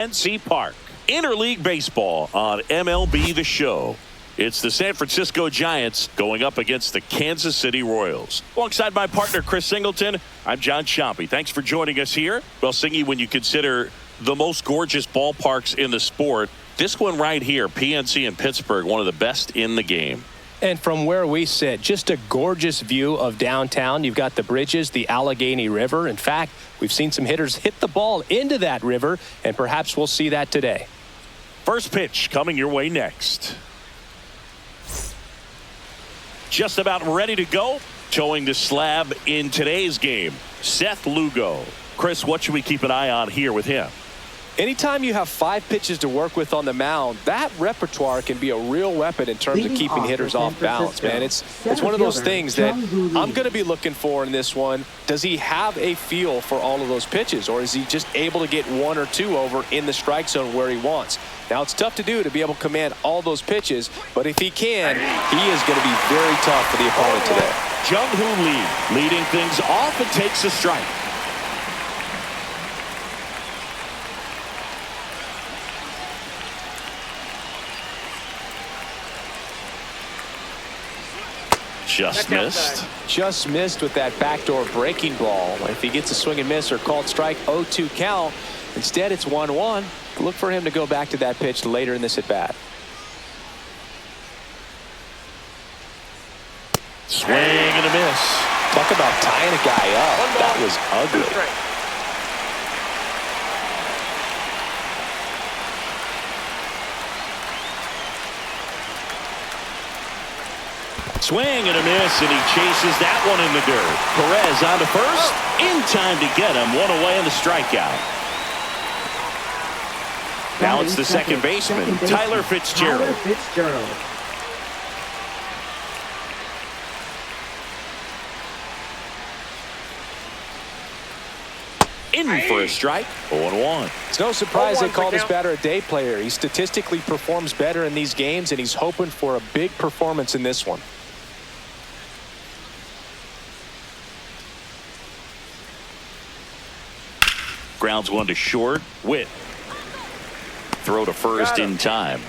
NC Park. Interleague baseball on MLB The Show. It's the San Francisco Giants going up against the Kansas City Royals. Alongside my partner, Chris Singleton, I'm John Chompy. Thanks for joining us here. Well, Singy, when you consider the most gorgeous ballparks in the sport, this one right here, PNC in Pittsburgh, one of the best in the game. And from where we sit, just a gorgeous view of downtown. You've got the bridges, the Allegheny River. In fact, we've seen some hitters hit the ball into that river, and perhaps we'll see that today. First pitch coming your way next. Just about ready to go. Towing the slab in today's game, Seth Lugo. Chris, what should we keep an eye on here with him? Anytime you have 5 pitches to work with on the mound, that repertoire can be a real weapon in terms of keeping hitters off balance, man. It's one of those things that I'm going to be looking for in this one. Does he have a feel for all of those pitches, or is he just able to get 1 or 2 over in the strike zone where he wants? Now, it's tough to do to be able to command all those pitches, but if he can, he is going to be very tough for the opponent today. Jung-Hoo Lee leading things off and takes a strike. Just missed. Just missed with that backdoor breaking ball. If he gets a swing and miss or called strike, 0-2 count. Instead, it's 1-1. Look for him to go back to that pitch later in this at bat. Swing and a miss. Talk about tying a guy up. That was ugly. Swing and a miss, and he chases that one in the dirt. Perez on to first, in time to get him. 1 away in the strikeout. Now it's the second baseman, Tyler Fitzgerald. In for a strike, 0-1. It's no surprise they call this batter a day player. He statistically performs better in these games, and he's hoping for a big performance in this one. Grounds one to short. Witt. Throw to first in time.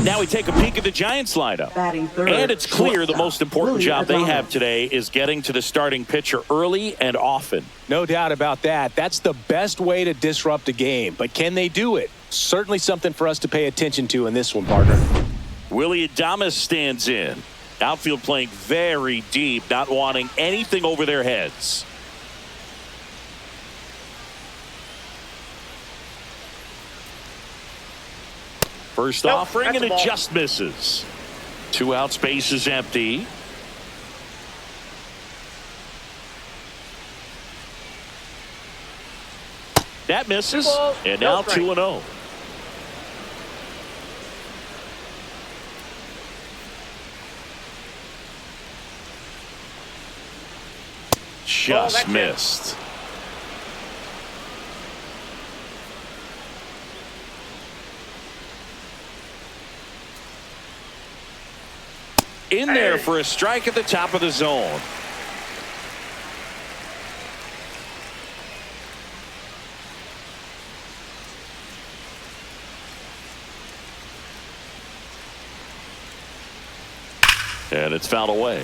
Now we take a peek at the Giants lineup. And it's clear the most important job they have today is getting to the starting pitcher early and often. No doubt about that. That's the best way to disrupt a game. But can they do it? Certainly something for us to pay attention to in this one, partner. Willy Adames stands in. Outfield playing very deep, not wanting anything over their heads. First offering, and it just misses. 2 out, space is empty. That misses, and now 2-0. Just missed. In there for a strike at the top of the zone. And it's fouled away.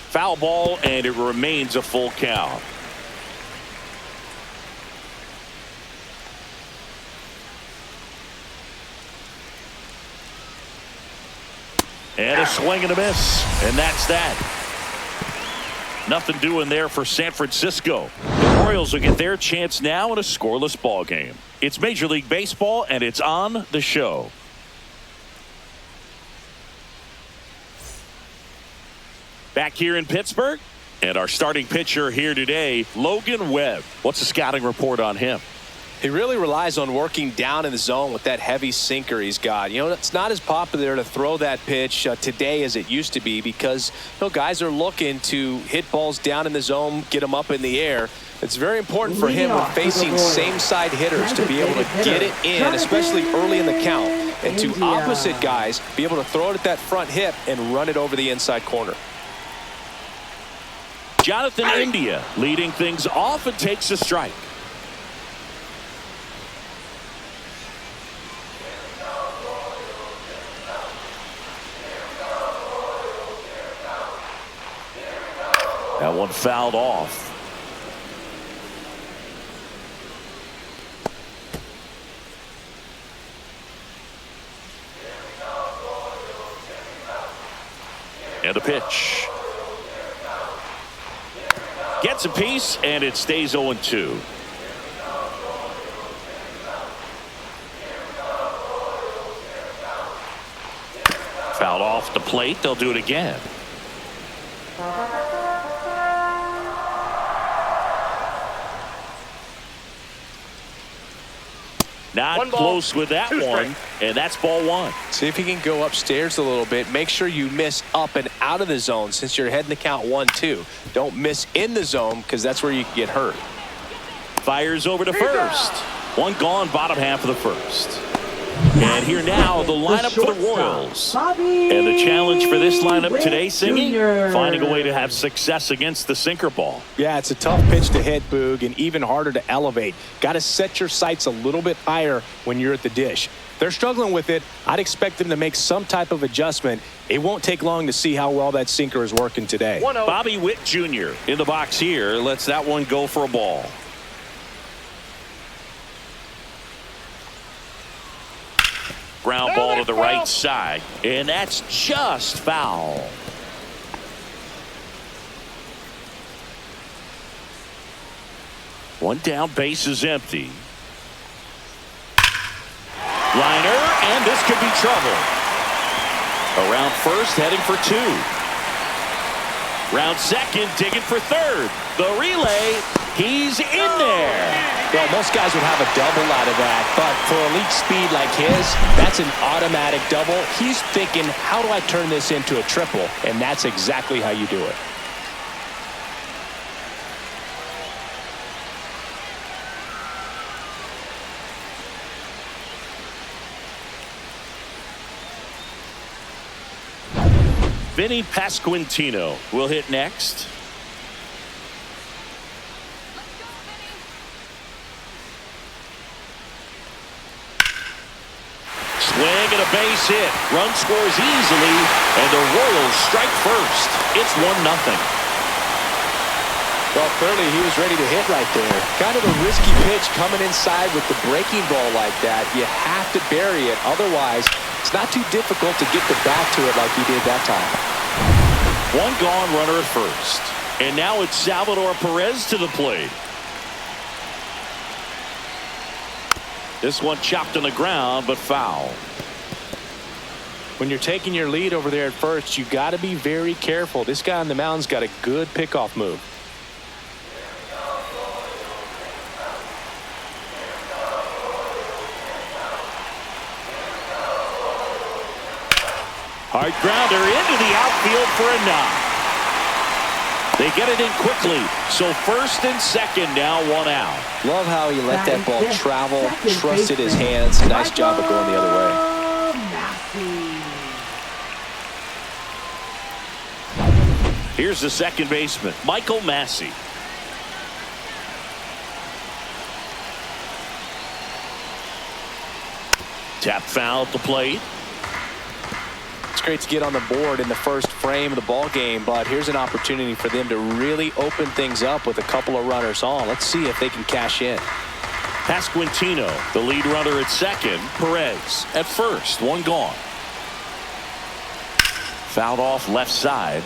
Foul ball, and it remains a full count. And a swing and a miss, and that's that. Nothing doing there for San Francisco. The Royals will get their chance now in a scoreless ball game. It's Major League Baseball, and it's on the show. Back here in Pittsburgh, and our starting pitcher here today, Logan Webb. What's the scouting report on him? He really relies on working down in the zone with that heavy sinker he's got. You know, it's not as popular to throw that pitch today as it used to be because, you know, guys are looking to hit balls down in the zone, get them up in the air. It's very important for him when facing same side hitters to be able to get it in, especially early in the count. and two opposite guys be able to throw it at that front hip and run it over the inside corner. Jonathan India leading things off and takes a strike. That one fouled off. And the pitch. Gets a piece, and it stays 0-2. Fouled off the plate. They'll do it again. Not close with that one, and that's ball one. See if you can go upstairs a little bit. Make sure you miss up and out of the zone since you're heading to count 1-2. Don't miss in the zone because that's where you can get hurt. Fires over to first. One gone, bottom half of the first. And here now, the lineup for the Royals. And the challenge for this lineup today, Singy, finding a way to have success against the sinker ball. Yeah, it's a tough pitch to hit, Boog, and even harder to elevate. Got to set your sights a little bit higher when you're at the dish. They're struggling with it. I'd expect them to make some type of adjustment. It won't take long to see how well that sinker is working today. Bobby Witt Jr. in the box here lets that one go for a ball. Ground ball to the right side, and that's just foul. One down, base is empty. Liner, and this could be trouble. Around first, heading for two. Round second, digging for third. The relay, he's in there. Well, most guys would have a double out of that, but for elite speed like his, that's an automatic double. He's thinking, how do I turn this into a triple? And that's exactly how you do it. Vinny Pasquantino will hit next. Swing and a base hit. Run scores easily, and the Royals strike first. It's 1-0. Well, clearly he was ready to hit right there. Kind of a risky pitch coming inside with the breaking ball like that. You have to bury it. Otherwise, it's not too difficult to get the bat to it like he did that time. One gone, runner at first. And now it's Salvador Perez to the plate. This one chopped on the ground, but foul. When you're taking your lead over there at first, you got to be very careful. This guy on the mound's got a good pickoff move. Hard grounder into the outfield for a knock. They get it in quickly, so first and second now, one out. Love how he let that ball travel, trusted his hands. Nice job of going the other way. Here's the second baseman, Michael Massey. Tap foul at the plate. It's great to get on the board in the first frame of the ball game, but here's an opportunity for them to really open things up with a couple of runners on. Let's see if they can cash in. Pasquantino, the lead runner at second. Perez at first, one gone. Fouled off left side.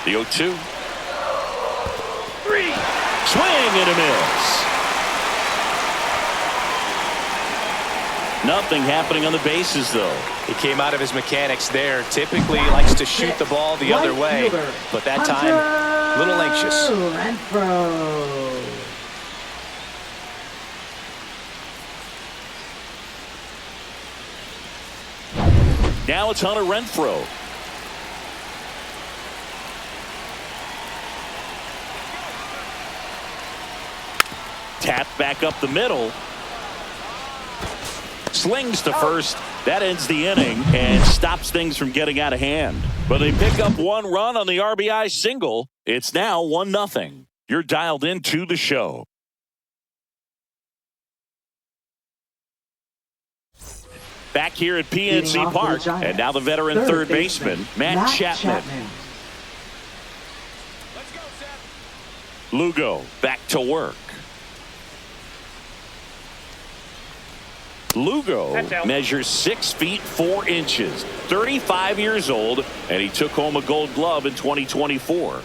The 0-2. Swing and a miss. Nothing happening on the bases, though. He came out of his mechanics there. Typically he likes to shoot the ball the other way, but that time, a little anxious. Now it's Hunter Renfroe. Tap back up the middle. Slings to first. That ends the inning and stops things from getting out of hand. But they pick up one run on the RBI single. It's now 1-0. You're dialed into the show. Back here at PNC Park, and now the veteran third baseman, Matt Chapman. Let's go, Seth. Lugo back to work. Lugo measures 6 feet 4 inches, 35 years old, and he took home a Gold Glove in 2024.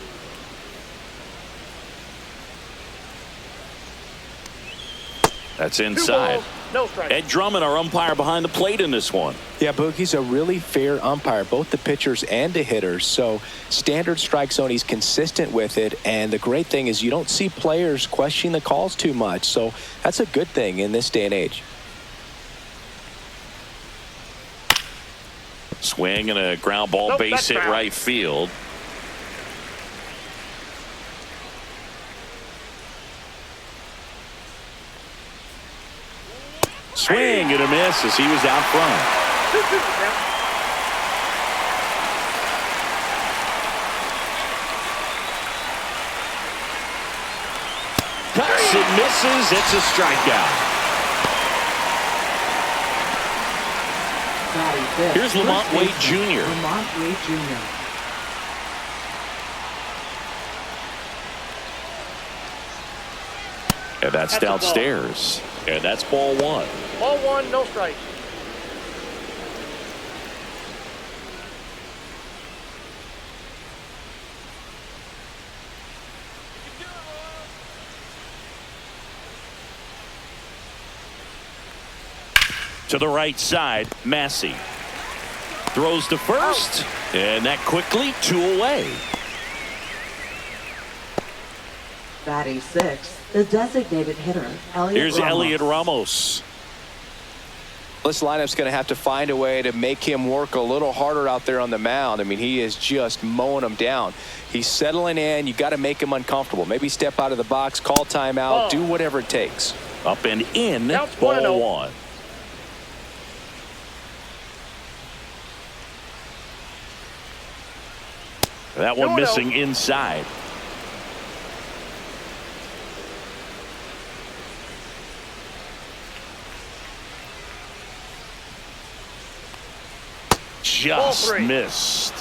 That's inside. No strike. Ed Drummond, our umpire behind the plate in this one. Yeah, Boogie's a really fair umpire, both the pitchers and the hitters. So standard strike zone, he's consistent with it. And the great thing is you don't see players questioning the calls too much. So that's a good thing in this day and age. Swing and a ground ball, base hit right field. Swing and a miss as he was out front. Cuts and misses. It's a strikeout. Here's Lamont Wade Jr. And that's downstairs. And that's ball one. Ball one, no strike. To the right side, Massey throws to first, and that quickly 2 away. Batting 6, the designated hitter, Here's Elliot Ramos. This lineup's going to have to find a way to make him work a little harder out there on the mound. I mean, he is just mowing them down. He's settling in. You got to make him uncomfortable. Maybe step out of the box, call timeout, do whatever it takes. Up and in, Counts ball 1-0. one. That one 2-0. missing inside. Just Ball 3. missed.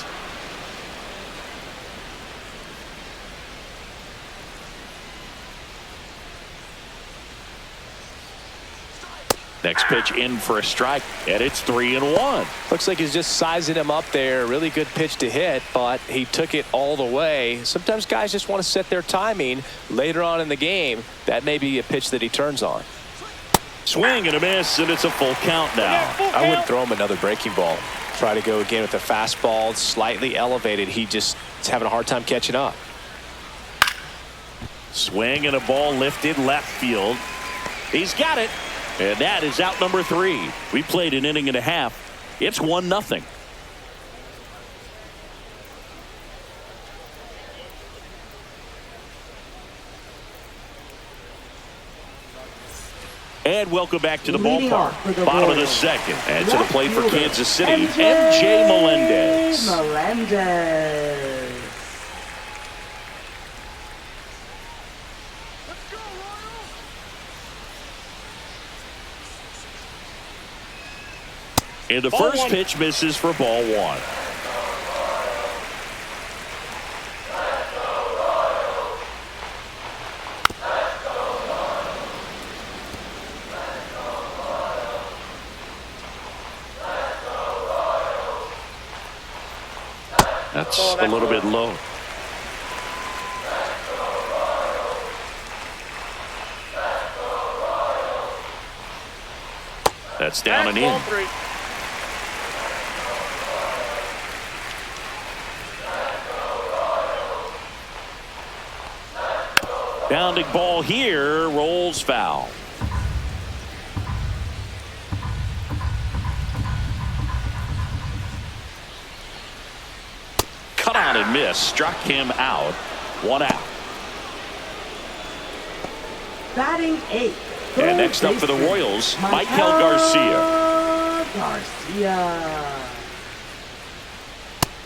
Next pitch in for a strike, and it's 3-1. Looks like he's just sizing him up there. Really good pitch to hit, but he took it all the way. Sometimes guys just want to set their timing later on in the game. That may be a pitch that he turns on. Swing and a miss, and it's a full count now. I wouldn't throw him another breaking ball. Try to go again with the fastball, slightly elevated. He just is having a hard time catching up. Swing and a ball lifted left field. He's got it. And that is out number 3. We played an inning and a half. It's 1-0. And welcome back to the ballpark. Bottom of the second. And to the plate for Kansas City, MJ Melendez. And the first pitch misses for ball one. That's a little bit low. That's down and in. Bounding ball here, rolls foul. cut on and miss. Struck him out. 1 out. Batting 8. And next up for the Royals, Michael Garcia.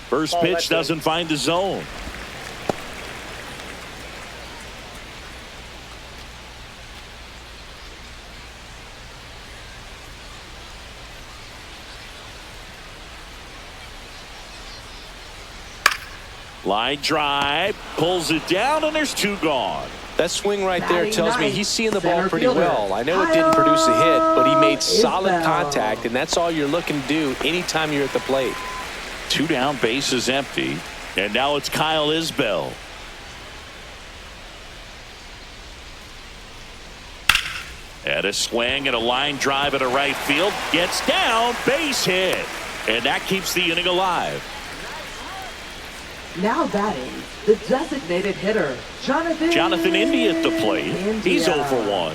First pitch doesn't find the zone. Line drive, pulls it down, and there's 2 gone. That swing right there tells me he's seeing the ball pretty well. I know it didn't produce a hit, but he made solid contact, and that's all you're looking to do anytime you're at the plate. 2 down, base is empty, and now it's Kyle Isbell. And a swing and a line drive at a right field. Gets down, base hit. And that keeps the inning alive. Now batting, the designated hitter, Jonathan Indy at the plate. He's 0 for 1.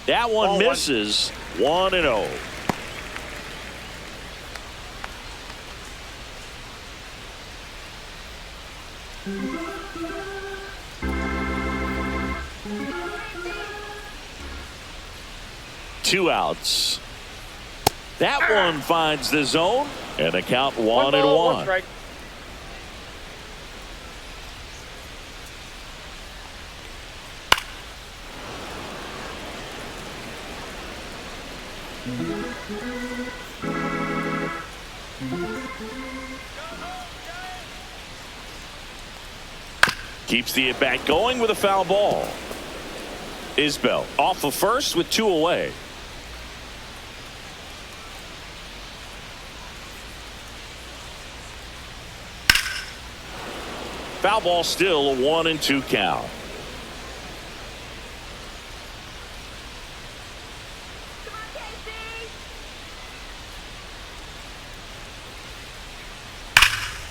That one misses. 1-0. Two outs. That one finds the zone, and the count 1-1. Strike. Keeps the at-bat going with a foul ball. Isbell off of first with 2 away. Foul ball, still a 1-2 count.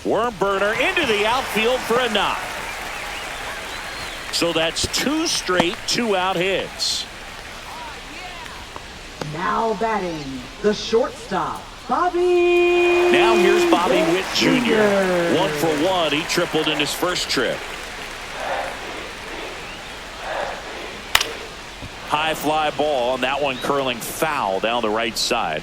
Worm burner into the outfield for a knock. So that's 2 straight 2-out hits. Now batting, the shortstop, Bobby. Now here's Bobby Witt Jr. 1 for 1. He tripled in his first trip. High fly ball, and that one curling foul down the right side.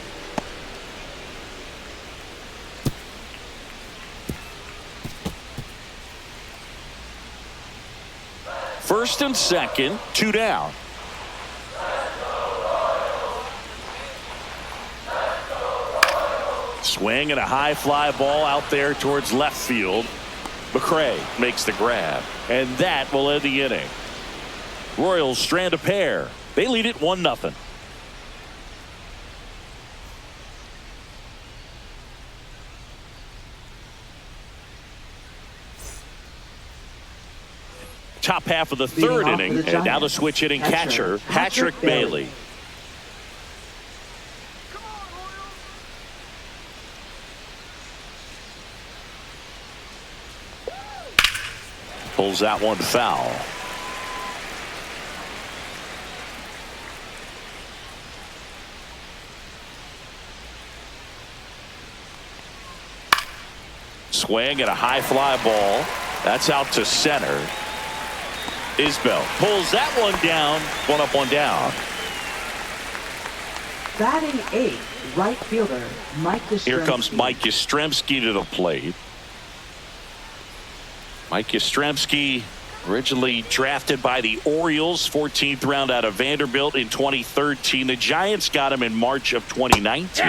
First and second, 2 down. Swing and a high fly ball out there towards left field. McCray makes the grab, and that will end the inning. Royals strand a pair. They lead it 1-0. Top half of the third inning, and now the switch hitting catcher, Patrick Bailey. Pulls that one foul. Swing and a high fly ball. That's out to center. Isbell pulls that one down. 1 up, 1 down. Batting 8, right fielder, Mike Yastrzemski. Here comes Mike Yastrzemski to the plate. Mike Yastrzemski, originally drafted by the Orioles, 14th round out of Vanderbilt in 2013. The Giants got him in March of 2019.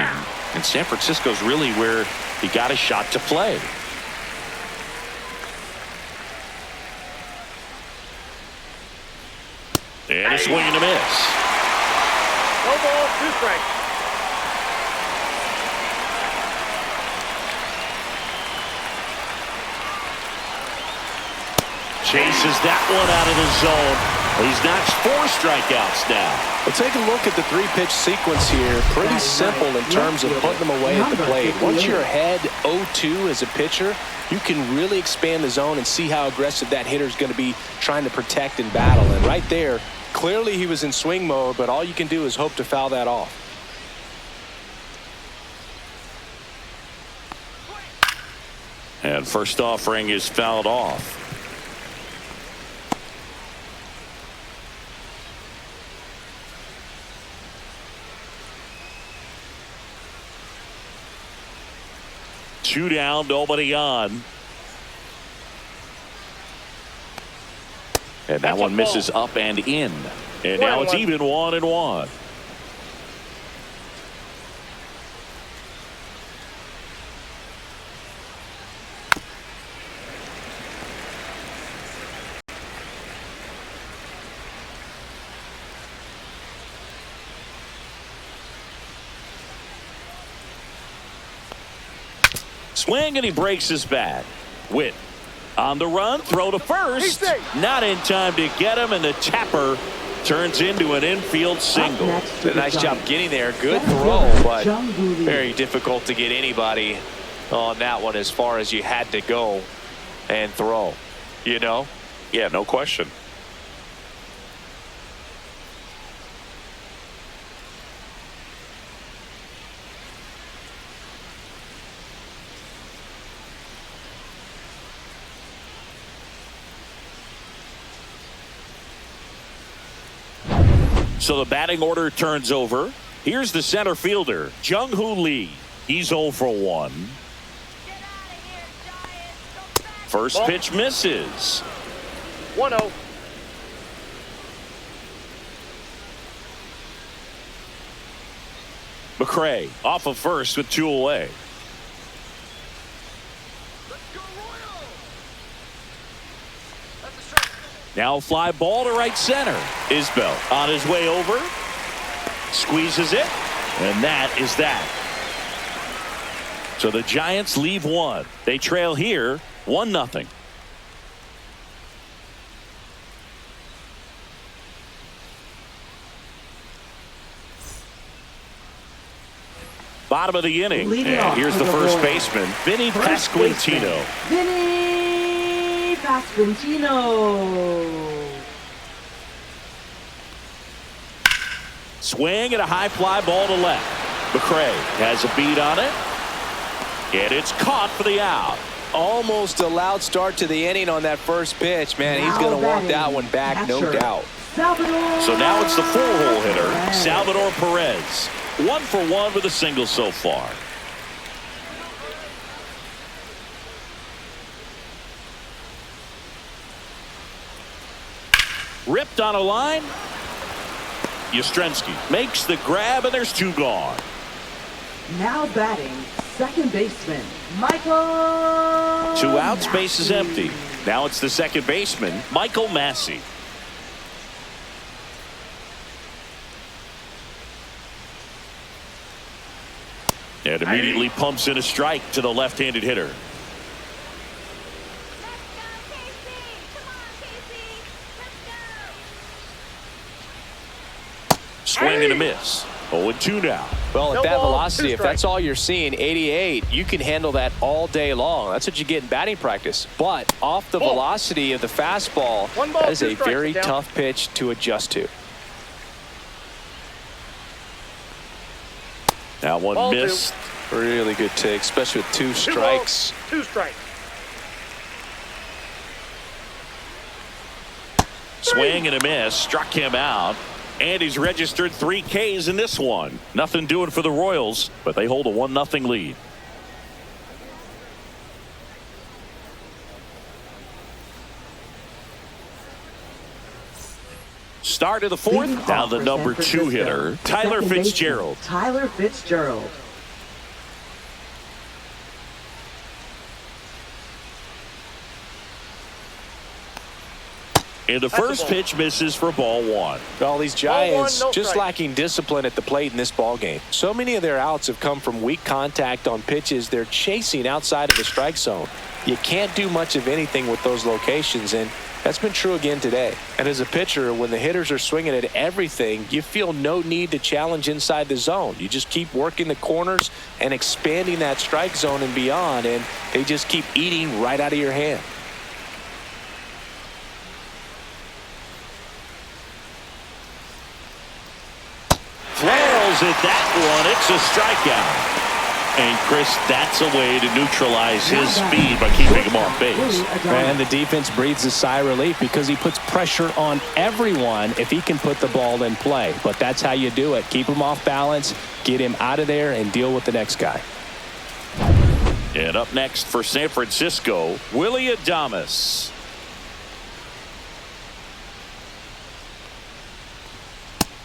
And San Francisco's really where he got a shot to play. And a swing and a miss. No ball, 2 strikes. Chases that one out of the zone. He's notched 4 strikeouts now. Well, take a look at the 3-pitch sequence here. Pretty simple in terms of putting them away at the plate. Once you're ahead 0-2 as a pitcher, you can really expand the zone and see how aggressive that hitter is going to be trying to protect and battle. And right there, clearly he was in swing mode, but all you can do is hope to foul that off. And first offering is fouled off. Two down, nobody on. And that one misses up and in. And now it's even 1-1. Swing, and he breaks his bat. Witt on the run, throw to first. Not in time to get him, and the tapper turns into an infield single. A nice job getting there. Good throw, but very difficult to get anybody on that one as far as you had to go and throw. You know? Yeah, no question. So the batting order turns over. Here's the center fielder, Jung-Hoo Lee. He's 0 for 1. First pitch misses. 1-0. McRae off of first with 2 away. Now fly ball to right center. Isbell on his way over. Squeezes it. And that is that. So the Giants leave one. They trail here 1-0. Bottom of the inning. And here's the first baseman, Vinny Pasquantino. Vinny Pasquantino. Swing and a high fly ball to left. McRae has a beat on it. And it's caught for the out. Almost a loud start to the inning on that first pitch. Man, he's going to want that one back, no doubt. So now it's the 4-hole hitter, Salvador Perez. 1 for 1 with a single so far. Ripped on a line. Yastrzemski makes the grab, and there's 2 gone. Now batting, second baseman, Michael. 2 outs, base is empty. Now it's the second baseman, Michael Massey. And immediately pumps in a strike to the left-handed hitter. Swing and a miss. 0-2 now. Well, at that velocity, if that's all you're seeing, 88, you can handle that all day long. That's what you get in batting practice. But off the velocity of the fastball, that is a very tough pitch to adjust to. That one missed. Really good take, especially with 2 strikes. 2 strikes. Swing and a miss. Struck him out. And he's registered 3 Ks in this one. Nothing doing for the Royals, but they hold a 1-0 lead. Start of the 4th. Now the number 2 hitter, Tyler Fitzgerald. Tyler Fitzgerald. And the first pitch misses for ball 1. Well, these Giants no just strike. lacking discipline at the plate in this ball game. So many of their outs have come from weak contact on pitches they're chasing outside of the strike zone. You can't do much of anything with those locations, and that's been true again today. And as a pitcher, when the hitters are swinging at everything, you feel no need to challenge inside the zone. You just keep working the corners and expanding that strike zone and beyond, and they just keep eating right out of your hand. Flails at that one. It's a strikeout. And Chris, that's a way to neutralize his speed by keeping him off base. And the defense breathes a sigh of relief because he puts pressure on everyone if he can put the ball in play. But that's how you do it. Keep him off balance, get him out of there, and deal with the next guy. And up next for San Francisco, Willie Adames.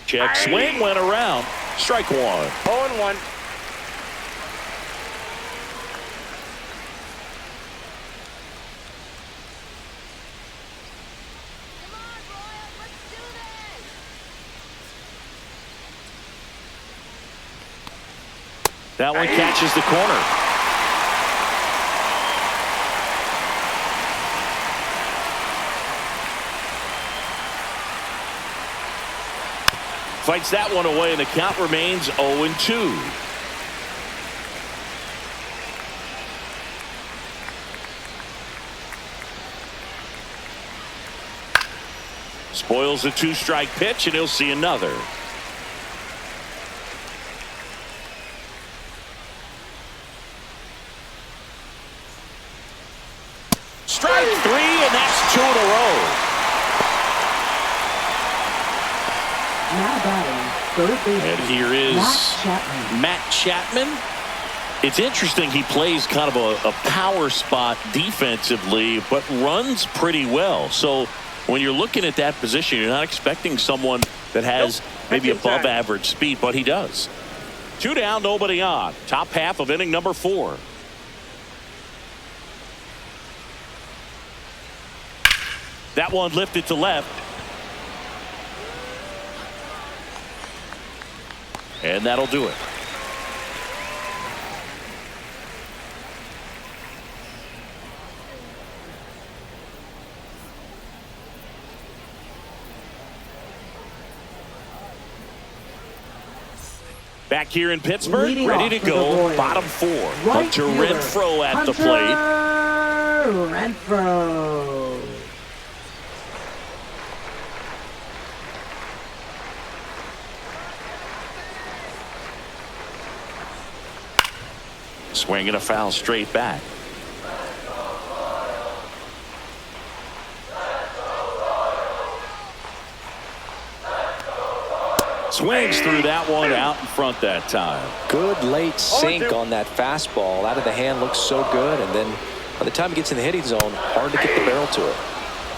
Check swing, went around. Strike one. 0-1. That one catches the corner. Fights that one away, and the count remains 0-2. Spoils the two-strike pitch, and he'll see another. Strike three, and that's 2 in a row. Now batting, third baseman, And here is Matt Chapman. It's interesting, he plays kind of a power spot defensively, but runs pretty well. So when you're looking at that position, you're not expecting someone that has maybe above average speed, but he does. 2 down, nobody on. Top half of inning number 4. That one lifted to left. And that'll do it. Back here in Pittsburgh, Leading ready off to for the go. Royals, Bottom 4. right Hunter fielder, Renfroe at the plate. Renfroe. Swinging a foul straight back. Swings through that one out in front that time. Good late sink on that fastball. Out of the hand, looks so good. And then by the time he gets in the hitting zone, hard to get the barrel to it.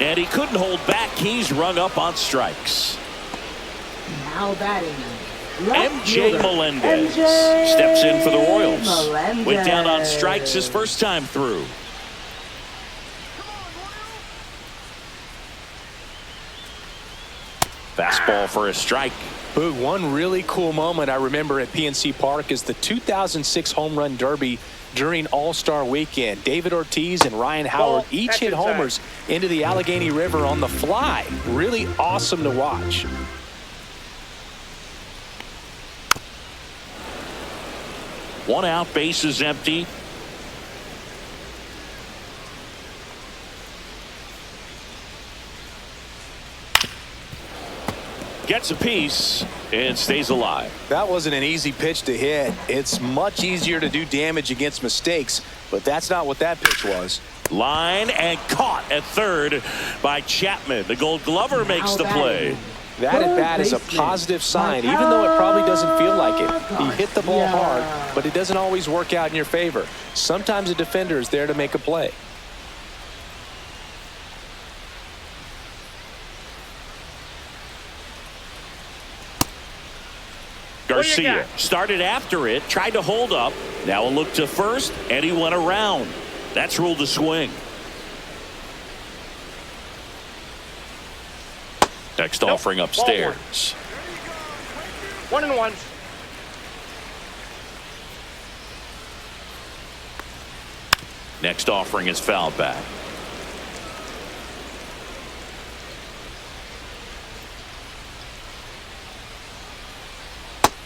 And he couldn't hold back. He's rung up on strikes. Now batting, MJ Melendez steps in for the Royals. Went down on strikes his first time through. Fastball for a strike. Boog, one really cool moment I remember at PNC Park is the 2006 Home Run Derby during All-Star Weekend. David Ortiz and Ryan Howard each hit homers into the Allegheny River on the fly. Really awesome to watch. One out, base is empty. Gets a piece and stays alive. That wasn't an easy pitch to hit. It's much easier to do damage against mistakes, but that's not what that pitch was. Line and caught at third by Chapman. The Gold Glover makes the play. That at bat is a positive sign, even though it probably doesn't feel like it. He hit the ball hard, but it doesn't always work out in your favor. Sometimes a defender is there to make a play. Garcia started after it, tried to hold up. Now a look to first, and he went around. That's ruled a swing. Next offering upstairs. 1-1. Next offering is fouled back.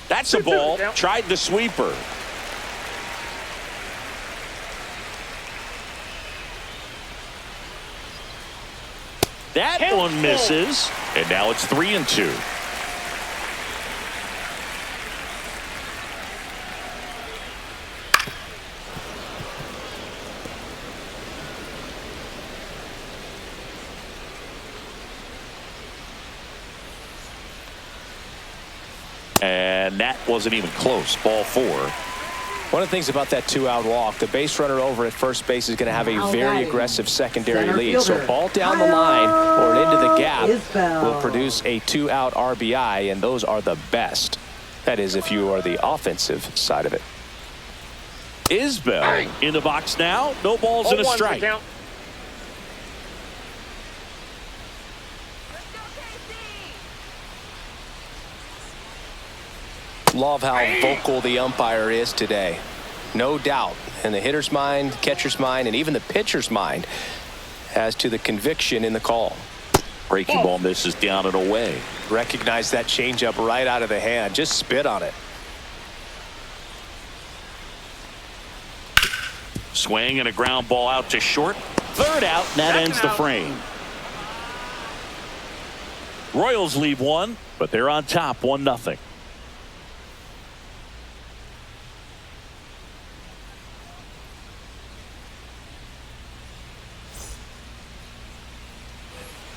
That's a ball. Tried the sweeper. That one misses. And now it's 3-2. And that wasn't even close. Ball 4. One of the things about that 2-out walk, the base runner over at first base is going to have a very aggressive secondary lead. So ball down the line or into the gap will produce a 2-out RBI, and those are the best. That is, if you are the offensive side of it. Isbell in the box now. No balls and a strike. Love how vocal the umpire is today. No doubt in the hitter's mind, catcher's mind, and even the pitcher's mind as to the conviction in the call. Breaking ball misses down and away. Recognize that changeup right out of the hand. Just spit on it. Swing and a ground ball out to short. Third out, and that ends the frame. Royals leave one, but they're on top 1-0.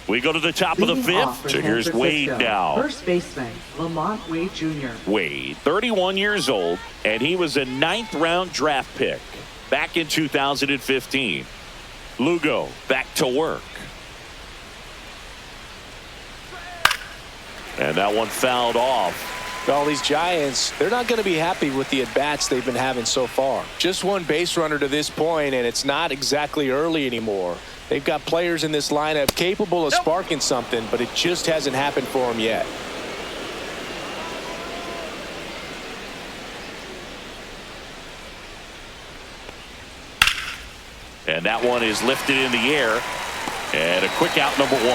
We go to the top of the 5th. So here's Wade now. First baseman, Lamont Wade Jr. Wade, 31 years old, and he was a 9th-round draft pick back in 2015. Lugo back to work. And that one fouled off. All these Giants, they're not going to be happy with the at-bats they've been having so far. Just one base runner to this point, and it's not exactly early anymore. They've got players in this lineup capable of sparking something, but it just hasn't happened for them yet. And that one is lifted in the air. And a quick out, number 1.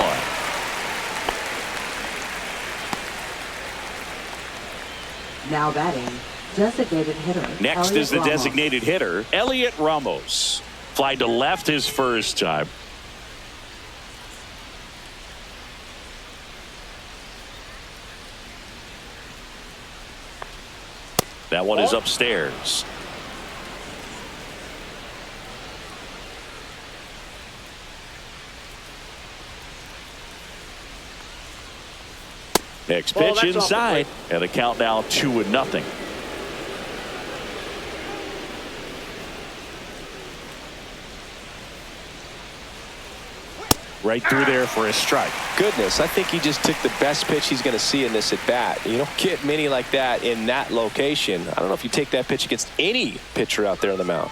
Now batting, designated hitter. Next is the designated hitter, Elliot Ramos. Fly to left his first time. That one is upstairs. Next pitch inside, and a count now 2-0. Right through there for a strike. Goodness, I think he just took the best pitch he's going to see in this at bat. You don't get many like that in that location. I don't know if you take that pitch against any pitcher out there on the mound.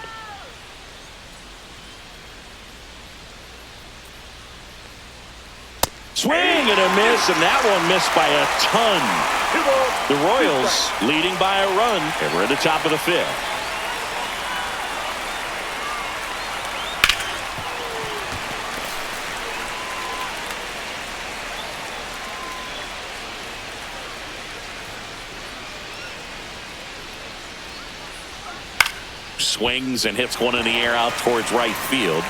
Swing and a miss, and that one missed by a ton. The Royals leading by a run, and we're at the top of the 5th. Swings and hits one in the air out towards right field.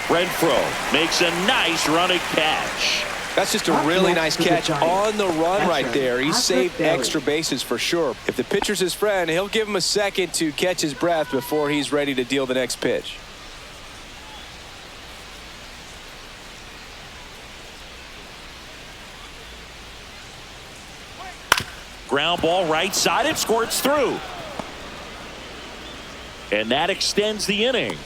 Renfroe makes a nice running catch. That's just a really nice catch on the run right there. He saved extra bases for sure. If the pitcher's his friend, he'll give him a second to catch his breath before he's ready to deal the next pitch. Ground ball right side. It squirts through. And that extends the inning.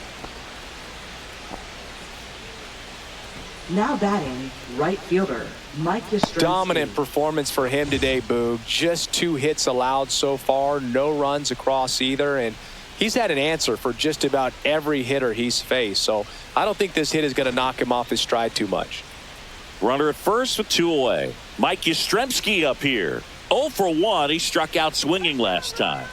Now batting, right fielder, Mike Yastrzemski. Dominant performance for him today, Boog. Just 2 hits allowed so far, no runs across either, and he's had an answer for just about every hitter he's faced. So I don't think this hit is going to knock him off his stride too much. Runner at first with 2 away. Mike Yastrzemski up here. 0 for 1. He struck out swinging last time.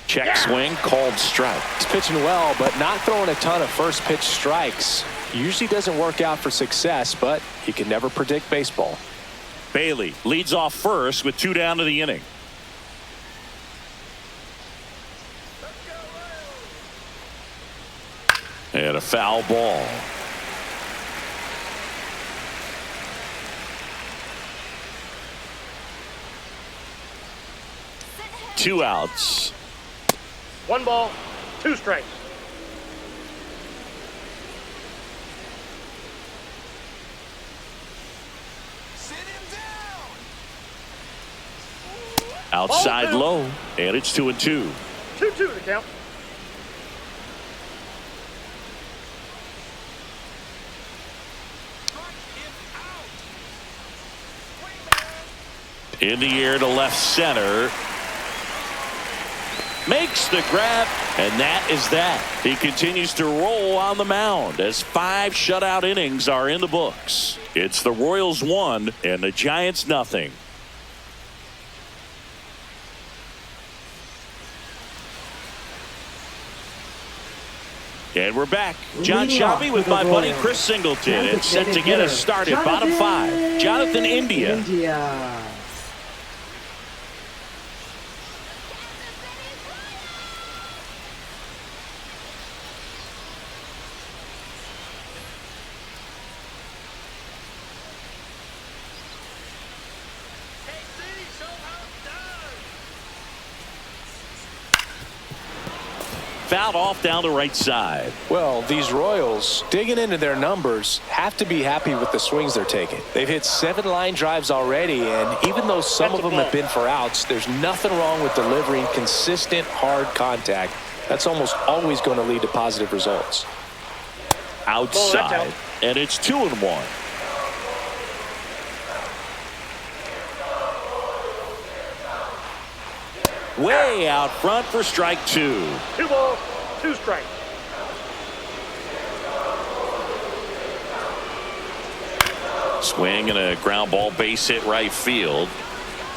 Check swing, called strike. He's pitching well, but not throwing a ton of first pitch strikes. Usually doesn't work out for success, but you can never predict baseball. Bailey leads off first with 2 down to the inning. And a foul ball. Two outs. 1 ball, 2 strikes. Outside Ball low, and it's 2-2. 2-2 the count. In the air to left center. Makes the grab, and that is that. He continues to roll on the mound as 5 shutout innings are in the books. It's the Royals 1 and the Giants nothing. And we're back. John Shelby with my buddy Chris Singleton. It's set to get us started. Bottom 5. Jonathan India. Fouled off down the right side. Well, these Royals, digging into their numbers, have to be happy with the swings they're taking. They've hit 7 line drives already, and even though some of them have been for outs, there's nothing wrong with delivering consistent, hard contact. That's almost always going to lead to positive results. Outside, and it's 2-1. Way out front for strike 2. 2 balls, 2 strikes. Swing and a ground ball base hit right field.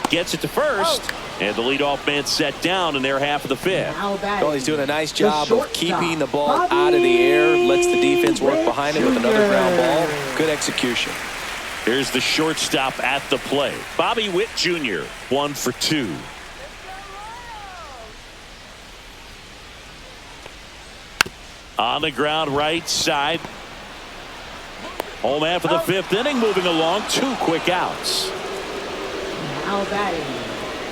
Gets it to first. And the leadoff man set down in their half of the 5th. Well, he's doing a nice job of keeping the ball out of the air. Lets the defense work behind him with another ground ball. Good execution. Here's the shortstop at the plate. Bobby Witt Jr. 1 for 2. On the ground right side. Home half of the 5th inning, moving along. 2 quick outs. Now batting,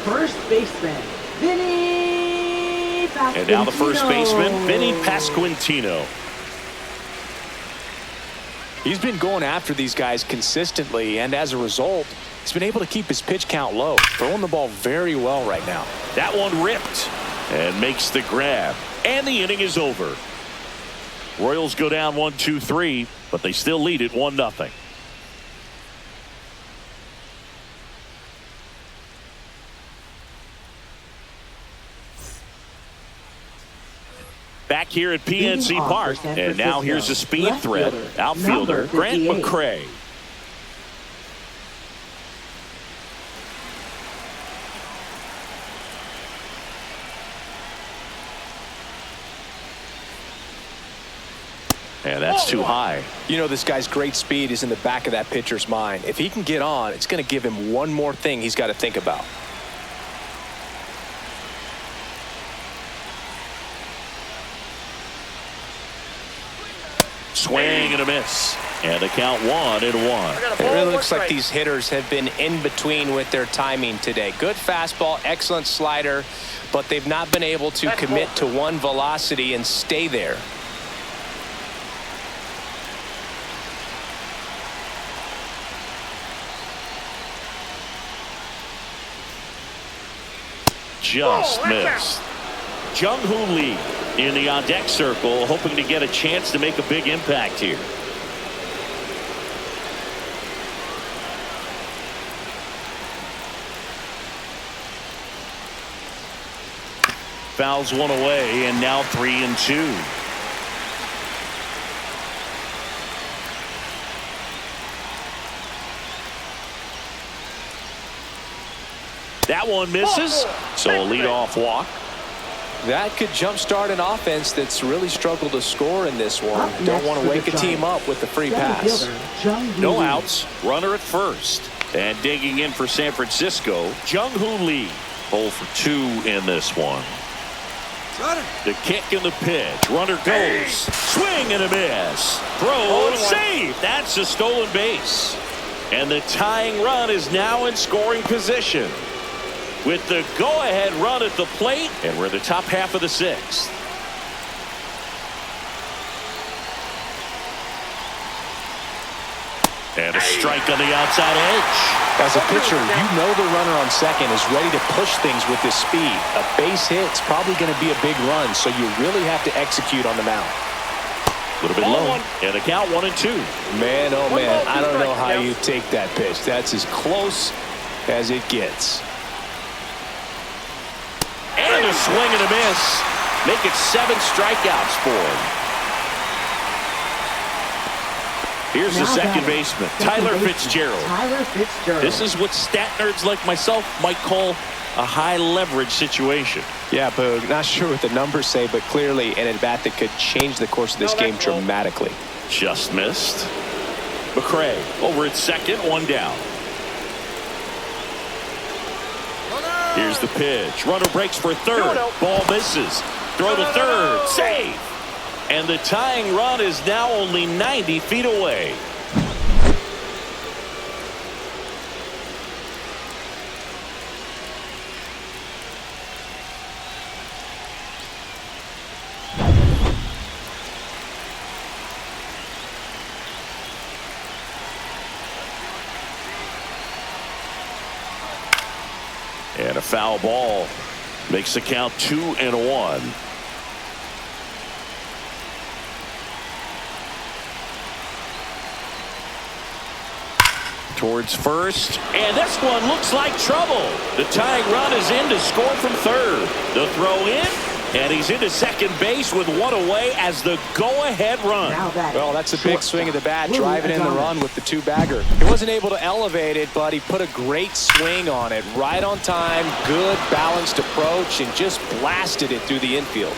first baseman, Vinny Pasquantino. And now the first baseman, Vinny Pasquantino. He's been going after these guys consistently, and as a result, he's been able to keep his pitch count low. Throwing the ball very well right now. That one ripped and makes the grab. And the inning is over. Royals go down 1-2-3, but they still lead it 1-0. Back here at PNC Park, and now here's a speed threat. Outfielder Grant McCray. And that's too high. You know, this guy's great speed is in the back of that pitcher's mind. If he can get on, it's going to give him one more thing he's got to think about. Swing and a miss. And the count 1-1. It really looks like these hitters have been in between with their timing today. Good fastball, excellent slider, but they've not been able to commit to one velocity and stay there. Just missed. Jung-Hoo Lee in the on-deck circle, hoping to get a chance to make a big impact here. Fouls one away, and now 3-2. That one misses, so a leadoff walk. That could jumpstart an offense that's really struggled to score in this one. Don't want to wake a team up with the free pass. No outs, runner at first. And digging in for San Francisco, Jung-Hoo Lee. 0 for 2 in this one. The kick and the pitch. Runner goes. Swing and a miss. Throw, save. That's a stolen base. And the tying run is now in scoring position, with the go-ahead run at the plate, and we're in the top half of the 6th. And a strike on the outside edge. As a pitcher, you know the runner on second is ready to push things with his speed. A base hit's probably going to be a big run, so you really have to execute on the mound. A little bit low. And a count 1-2. Man, oh man, I don't know how you take that pitch. That's as close as it gets. And a swing and a miss. Make it 7 strikeouts for him. Here's the second baseman, Tyler Fitzgerald. This is what stat nerds like myself might call a high-leverage situation. Yeah, Boog, not sure what the numbers say, but clearly an at-bat that could change the course of this game dramatically. Just missed. McCray over at second, 1 down. Here's the pitch. Runner breaks for third. Ball misses. Throw to third. Save. And the tying run is now only 90 feet away. And a foul ball makes the count 2-1. Towards first, and this one looks like trouble. The tying run is in to score from third. The throw in, and he's into second base with 1 away as the go-ahead run. Well, that's a big swing of the bat, driving in the run with the 2-bagger. He wasn't able to elevate it, but he put a great swing on it. Right on time, good balanced approach, and just blasted it through the infield.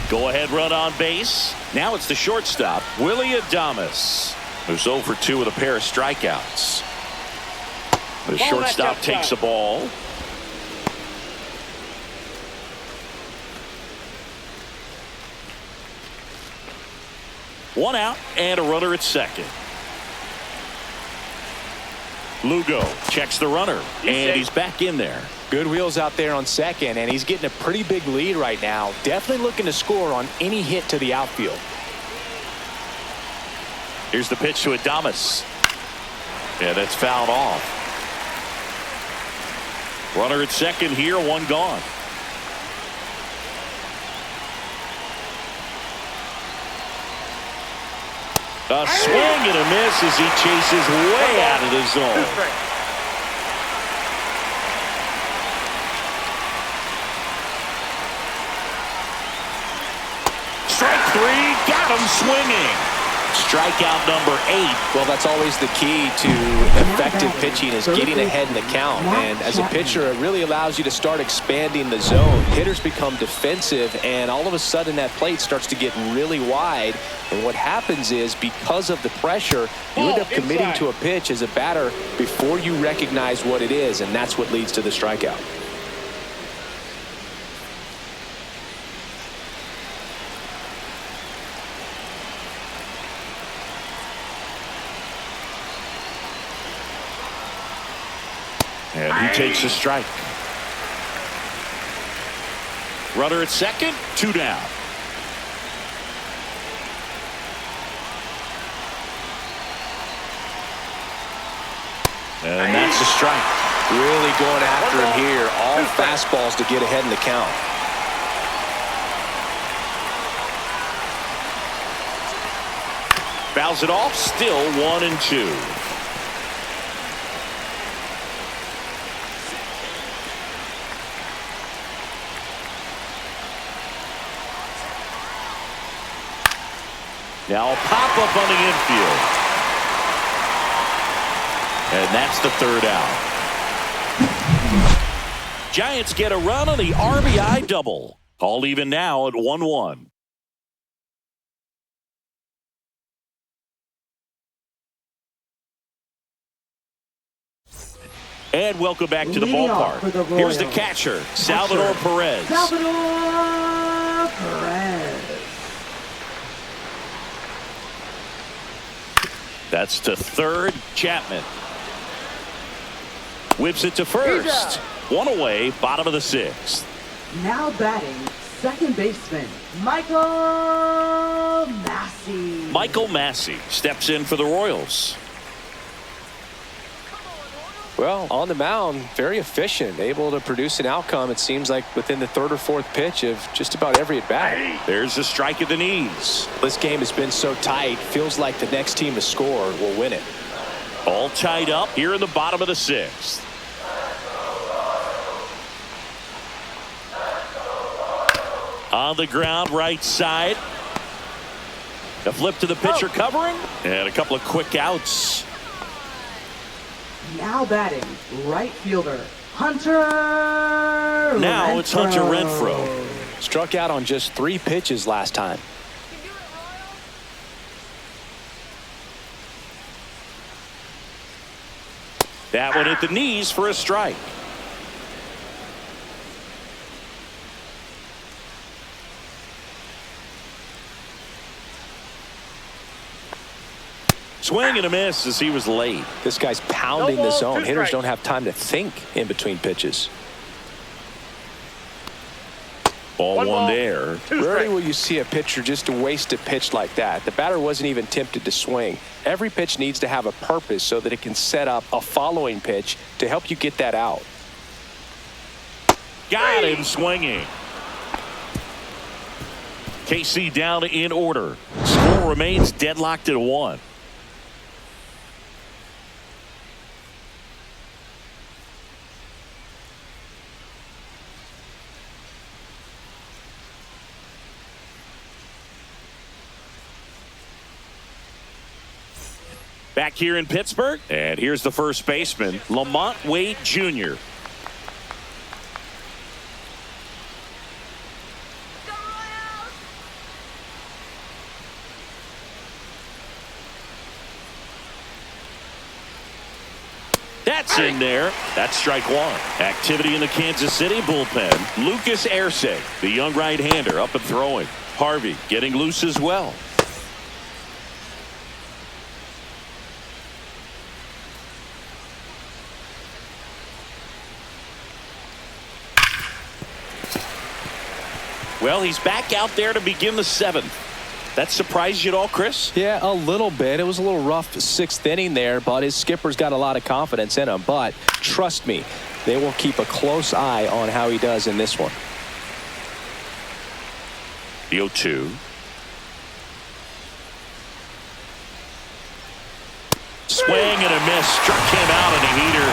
Go-ahead run on base. Now it's the shortstop, Willie Adames, who's 0 for 2 with a pair of strikeouts. The shortstop takes the ball. One out and a runner at second. Lugo checks the runner, and he's back in there. Good wheels out there on second, and he's getting a pretty big lead right now. Definitely looking to score on any hit to the outfield. Here's the pitch to Adames. And it's fouled off. Runner at second here, 1 gone. A swing and a miss as he chases way out of the zone. Strike 3, got him swinging. Strikeout number 8. Well, that's always the key to effective pitching, is getting ahead in the count. And as a pitcher, it really allows you to start expanding the zone. Hitters become defensive, and all of a sudden that plate starts to get really wide. And what happens is, because of the pressure, you end up committing to a pitch as a batter before you recognize what it is, and that's what leads to the strikeout. And he takes a strike. Runner at second, 2 down. And that's a strike. Really going after him here. All fastballs to get ahead in the count. Fouls it off, still 1-2. Now a pop-up on the infield. And that's the 3rd out. Giants get a run on the RBI double. All even now at 1-1. And welcome back to the ballpark. Here's the catcher, Salvador Perez. Salvador Perez. That's to third, Chapman. Whips it to first. 1 away, bottom of the 6th. Now batting, second baseman, Michael Michael Massey steps in for the Royals. Well, on the mound, very efficient, able to produce an outcome, it seems like, within the third or fourth pitch of just about every at-bat. There's a strike at the knees. This game has been so tight, feels like the next team to score will win it. All tied up here in the bottom of the sixth. On the ground, right side. The flip to the pitcher covering. And a couple of quick outs. Now batting, right fielder, Hunter Now it's Hunter Renfroe. Struck out on just 3 pitches last time. That one at the knees for a strike. Swing and a miss as he was late. This guy's pounding No the ball, zone. 2 Hitters strikes. don't have time to think in between pitches. Ball One one ball, there. 2 Rarely strikes. will you see a pitcher just waste a pitch like that. The batter wasn't even tempted to swing. Every pitch needs to have a purpose so that it can set up a following pitch to help you get that out. Got him swinging. KC down in order. Score remains deadlocked at 1. Back here in Pittsburgh, and here's the first baseman, Lamont Wade Jr. That's in there. That's strike 1. Activity in the Kansas City bullpen. Lucas Erceg, the young right-hander, up and throwing. Harvey getting loose as well. Well, he's back out there to begin the 7th. That surprised you at all, Chris? Yeah, a little bit. It was a little rough 6th inning there, but his skipper's got a lot of confidence in him. But trust me, they will keep a close eye on how he does in this one. The 0-2. Swing and a miss. Struck him out in a heater.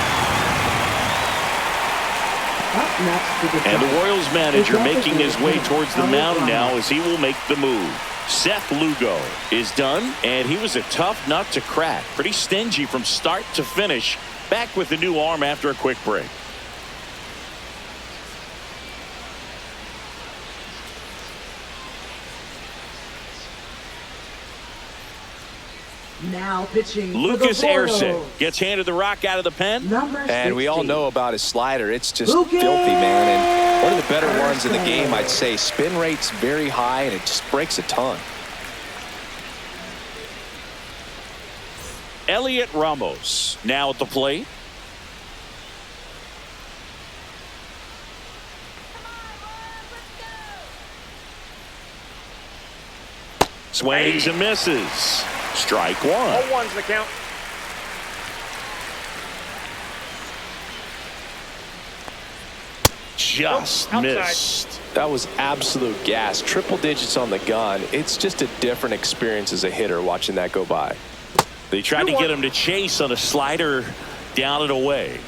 Up next to the And the Giants, Royals manager the making his way representative, towards the Howard mound Ramos. now as he will make the move. Seth Lugo is done, and he was a tough nut to crack. Pretty stingy from start to finish. Back with the new arm after a quick break. Now pitching Lucas for the Royals, Erceg gets handed the rock out of the pen. number And we all 60. know about his slider. It's just Lucas filthy, man. And one of the better ones in the game, I'd say. Spin rate's very high, and it just breaks a ton. Elliot Ramos now at the plate. Swings and misses. Strike 1. All 1's the count. Just Outside. missed. That was absolute gas. Triple digits on the gun. It's just a different experience as a hitter watching that go by. They tried to get him to chase on a slider down and away.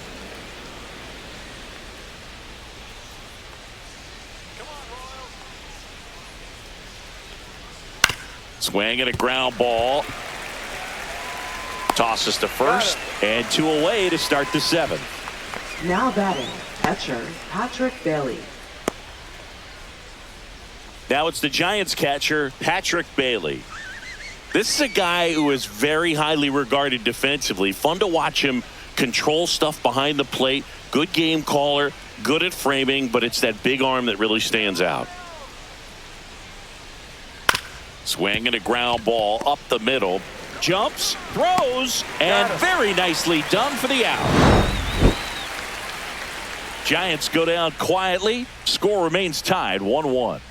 Swing and a ground ball. Tosses to first and 2 away to start the 7th. Now batting, catcher Patrick Bailey. Now it's the Giants catcher, Patrick Bailey. This is a guy who is very highly regarded defensively. Fun to watch him control stuff behind the plate. Good game caller, good at framing, but it's that big arm that really stands out. Swing and a ground ball up the middle. Jumps, throws, and very nicely done for the out. Giants go down quietly. Score remains tied 1-1.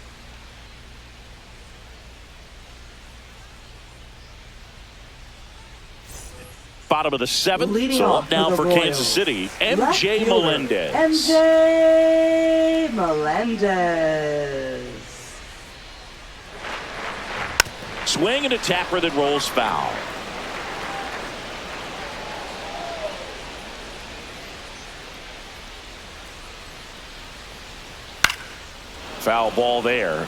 bottom of the 7th. Leading So off up now for the Kansas Royals, City, left MJ fielder, Melendez. MJ Melendez. Swing and a tapper that rolls foul. Foul ball there.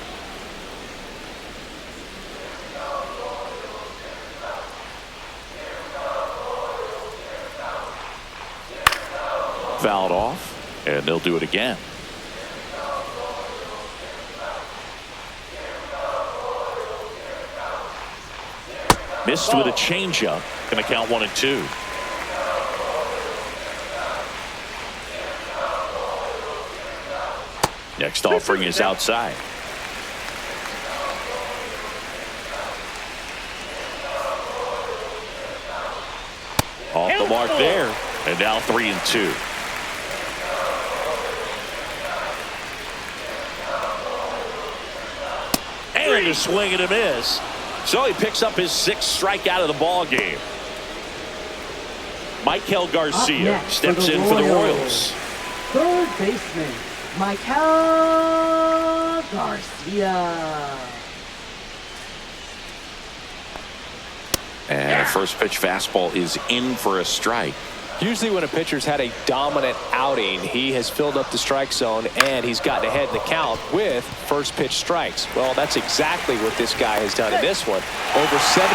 Fouled off, and they'll do it again. Missed with a changeup. Going to count 1-2. Next offering is outside. Off the mark there. And now 3-2. And a swing and a miss. So he picks up his 6th strikeout of the ball game. Michael Garcia steps in for the Royals. Third baseman, Michael Garcia. And a first pitch fastball is in for a strike. Usually when a pitcher's had a dominant outing, he has filled up the strike zone and he's gotten ahead in the count with first pitch strikes. Well, that's exactly what this guy has done in this one. Over 70%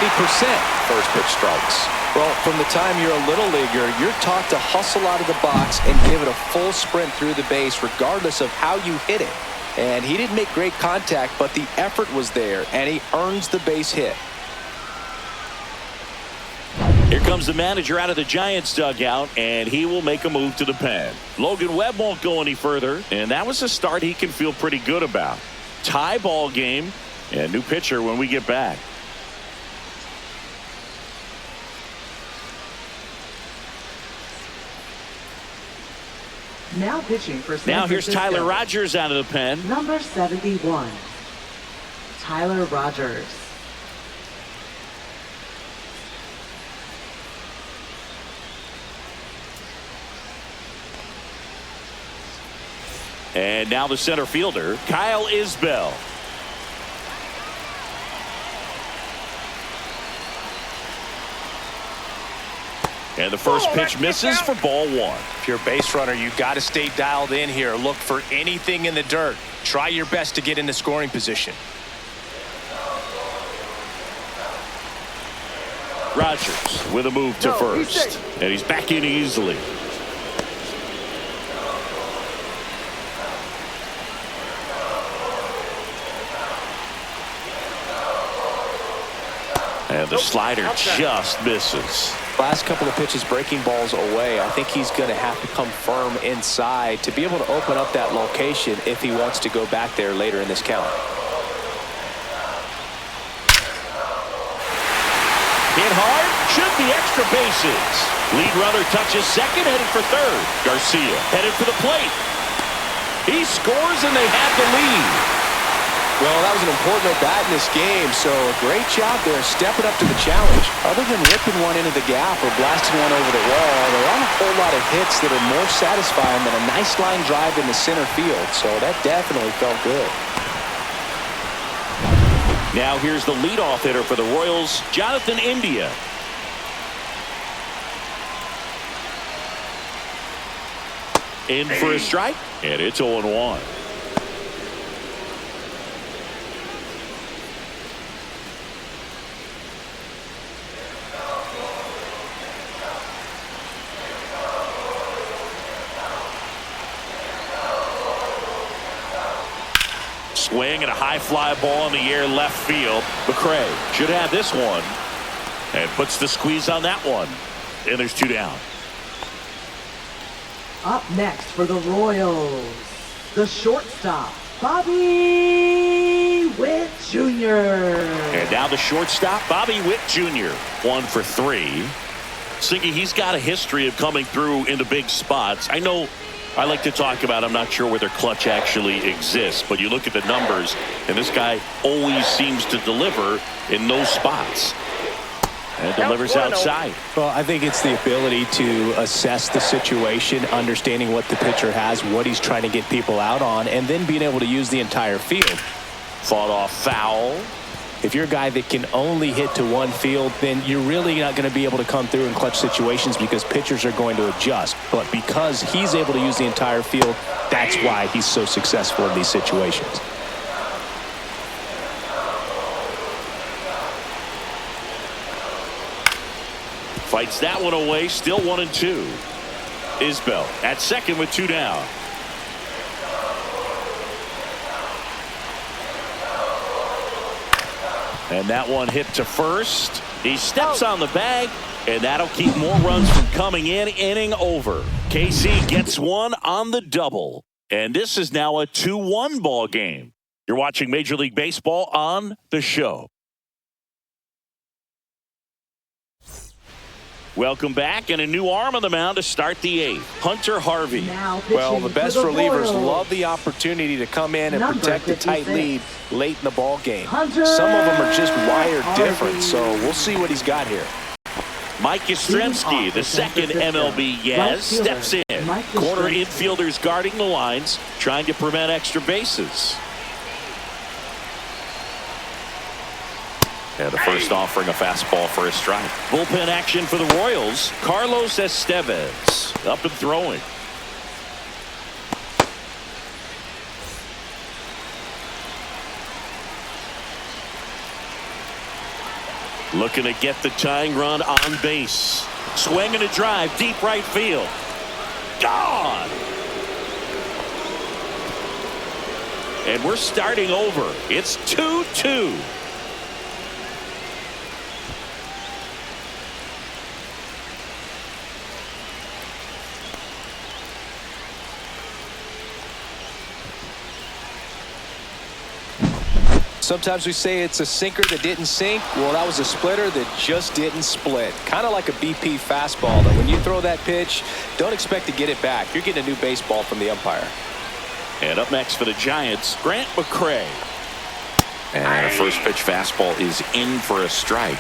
first pitch strikes. Well, from the time you're a little leaguer, you're taught to hustle out of the box and give it a full sprint through the base regardless of how you hit it. And he didn't make great contact, but the effort was there and he earns the base hit. Here comes the manager out of the Giants dugout, and he will make a move to the pen. Logan Webb won't go any further, and that was a start he can feel pretty good about. Tie ball game, and new pitcher when we get back. Now pitching for San Now here's Francisco. Tyler Rogers out of the pen. Number 71, Tyler Rogers. And now the center fielder, Kyle Isbell. And the first pitch misses for ball 1. If you're a base runner, you've got to stay dialed in here. Look for anything in the dirt. Try your best to get into scoring position. Rogers with a move to first. And he's back in easily. And the slider just misses. Last couple of pitches breaking balls away. I think he's going to have to come firm inside to be able to open up that location if he wants to go back there later in this count. Hit hard, should be extra bases. Lead runner touches second, headed for third. Garcia headed for the plate. He scores and they have the lead. Well, that was an important at-bat in this game, so a great job there stepping up to the challenge. Other than ripping one into the gap or blasting one over the wall, there aren't a whole lot of hits that are more satisfying than a nice line drive in the center field, so that definitely felt good. Now here's the leadoff hitter for the Royals, Jonathan India. In for a strike, and it's 0-1. Swing and a high fly ball in the air left field. McCray should have this one and puts the squeeze on that one. And there's 2 down. Up next for the Royals, the shortstop, Bobby Witt Jr. And now the shortstop, Bobby Witt Jr. 1 for 3. Singy, he's got a history of coming through into big spots. I know I like to talk about, I'm not sure whether clutch actually exists, but you look at the numbers, and this guy always seems to deliver in those spots. And delivers outside. Well, I think it's the ability to assess the situation, understanding what the pitcher has, what he's trying to get people out on, and then being able to use the entire field. Fought off foul. If you're a guy that can only hit to one field, then you're really not going to be able to come through in clutch situations because pitchers are going to adjust. But because he's able to use the entire field, that's why he's so successful in these situations. Fights that one away. Still 1-2. Isbell at second with 2 down. And that one hit to first. He steps on the bag, and that'll keep more runs from coming in. Inning over. KC gets one on the double. And this is now a 2-1 ball game. You're watching Major League Baseball on the show. Welcome back, and a new arm on the mound to start the 8th. Hunter Harvey. Well, the best relievers love the opportunity to come in and protect a tight lead late in the ball game. Some of them are just wired different, so we'll see what he's got here. Mike Yastrzemski, the second MLB Yaz, steps in. Corner infielders guarding the lines, trying to prevent extra bases. And the first offering a fastball for a strike. Bullpen action for the Royals. Carlos Estevez up and throwing. Looking to get the tying run on base. Swing and a drive, deep right field. Gone! And we're starting over. It's 2-2. Sometimes we say it's a sinker that didn't sink. Well, that was a splitter that just didn't split. Kind of like a BP fastball, that when you throw that pitch, don't expect to get it back. You're getting a new baseball from the umpire. And up next for the Giants, Grant McCray. And a first pitch fastball is in for a strike.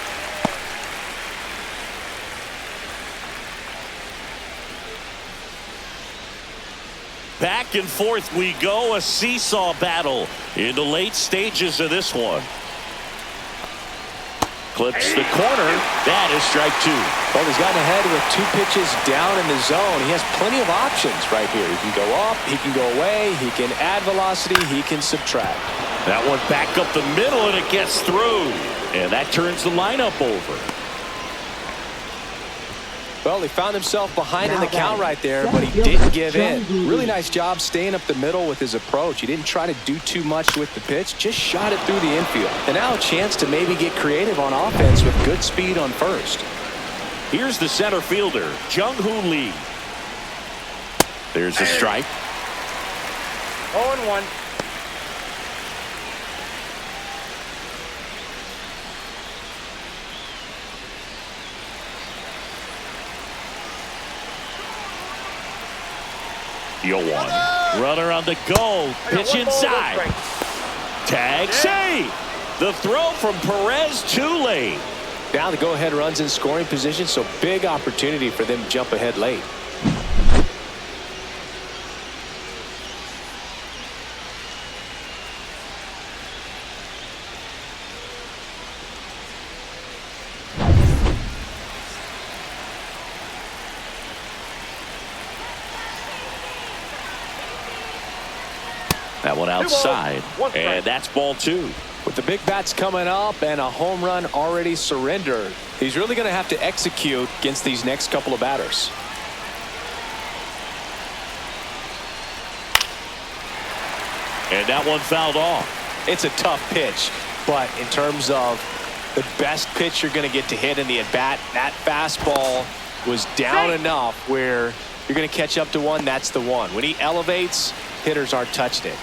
Back and forth we go, a seesaw battle in the late stages of this one. Clips the corner. That is strike 2. Well, he's gotten ahead with 2 pitches down in the zone. He has plenty of options right here. He can go up, he can go away, he can add velocity, he can subtract. That one back up the middle, and it gets through. And that turns the lineup over. Well, he found himself behind in the count right there, but he didn't give in. Really nice job staying up the middle with his approach. He didn't try to do too much with the pitch, just shot it through the infield. And now a chance to maybe get creative on offense with good speed on first. Here's the center fielder, Jung-Hoo Lee. There's a strike. 0-1. Runner on the go. Pitch inside. Tag save. The throw from Perez too late. Now the go-ahead runs in scoring position, so big opportunity for them to jump ahead late. That one outside, and that's ball 2. With the big bats coming up and a home run already surrendered, he's really going to have to execute against these next couple of batters. And that one fouled off. It's a tough pitch, but in terms of the best pitch you're going to get to hit in the at-bat, that fastball was down enough where you're going to catch up to one. That's the one. When he elevates, hitters aren't touching it.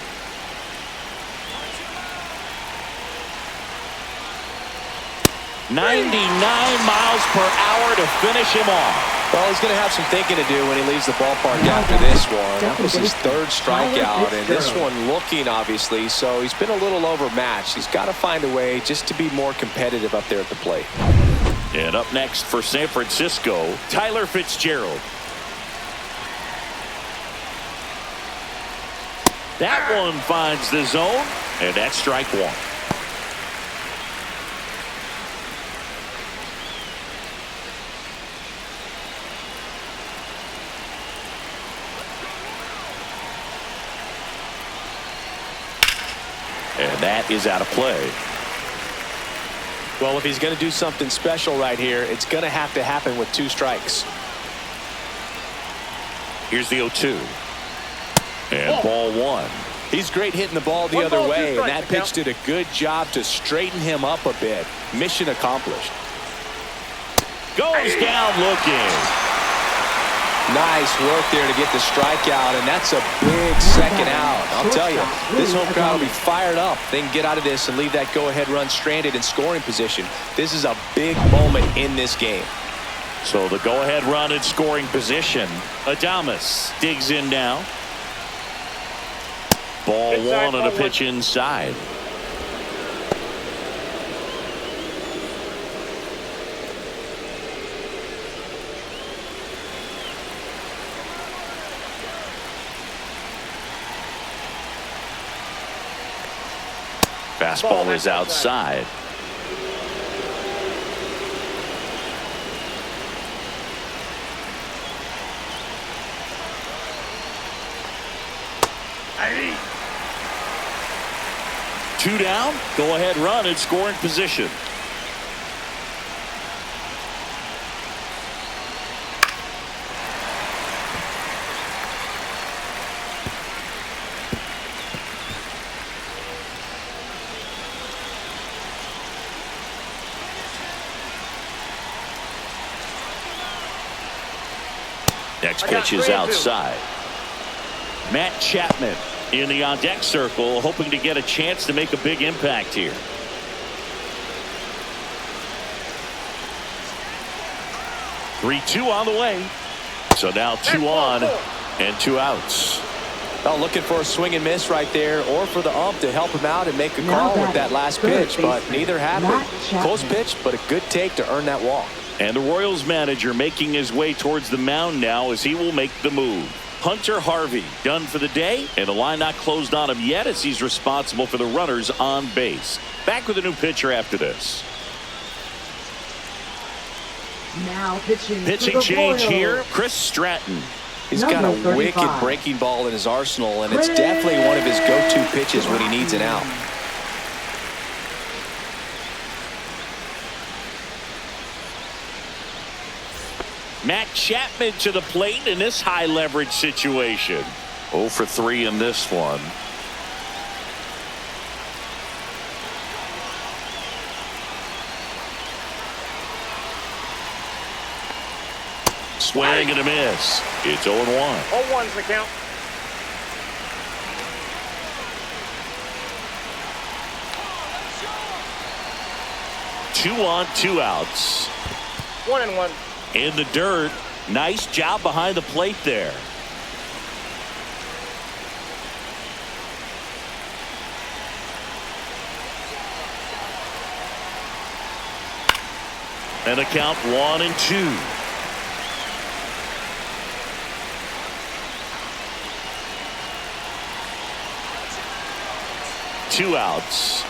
(99 mph) to finish him off. Well, he's going to have some thinking to do when he leaves the ballpark after this one. That was his 3rd strikeout, and this one looking, obviously, so he's been a little overmatched. He's got to find a way just to be more competitive up there at the plate. And up next for San Francisco, Tyler Fitzgerald. That one finds the zone, and that's strike one. And that is out of play. Well, if he's going to do something special right here, it's going to have to happen with 2 strikes. Here's the 0-2. And ball 1. He's great hitting the ball the other way, and that pitch did a good job to straighten him up a bit. Mission accomplished. Goes down looking. Nice work there to get the strikeout, and that's a big second out. I'll tell you, this home crowd will be fired up. They can get out of this and leave that go-ahead run stranded in scoring position. This is a big moment in this game. So the go-ahead run in scoring position. Adames digs in now. Ball 1 and a pitch inside. Fastball is outside. Two down, go ahead run in scoring position. Next pitch is outside. Matt Chapman in the on-deck circle, hoping to get a chance to make a big impact here. Three-two on the way. So now 2 on and 2 outs. Well, looking for a swing and miss right there, or for the ump to help him out and make a call with that last pitch, but neither happened. Close pitch, but a good take to earn that walk. And the Royals manager making his way towards the mound now as he will make the move. Hunter Harvey done for the day, and the line not closed on him yet as he's responsible for the runners on base. Back with a new pitcher after this. Now pitching change here, Chris Stratton. He's got a wicked breaking ball in his arsenal, and it's definitely one of his go-to pitches when he needs an out. Matt Chapman to the plate in this high leverage situation. 0 for 3 in this one. Swing and a miss. It's 0-1. 0-1's the count. Two on, 2 outs. 1-1. In the dirt. Nice job behind the plate there. And the count 1-2. Two outs.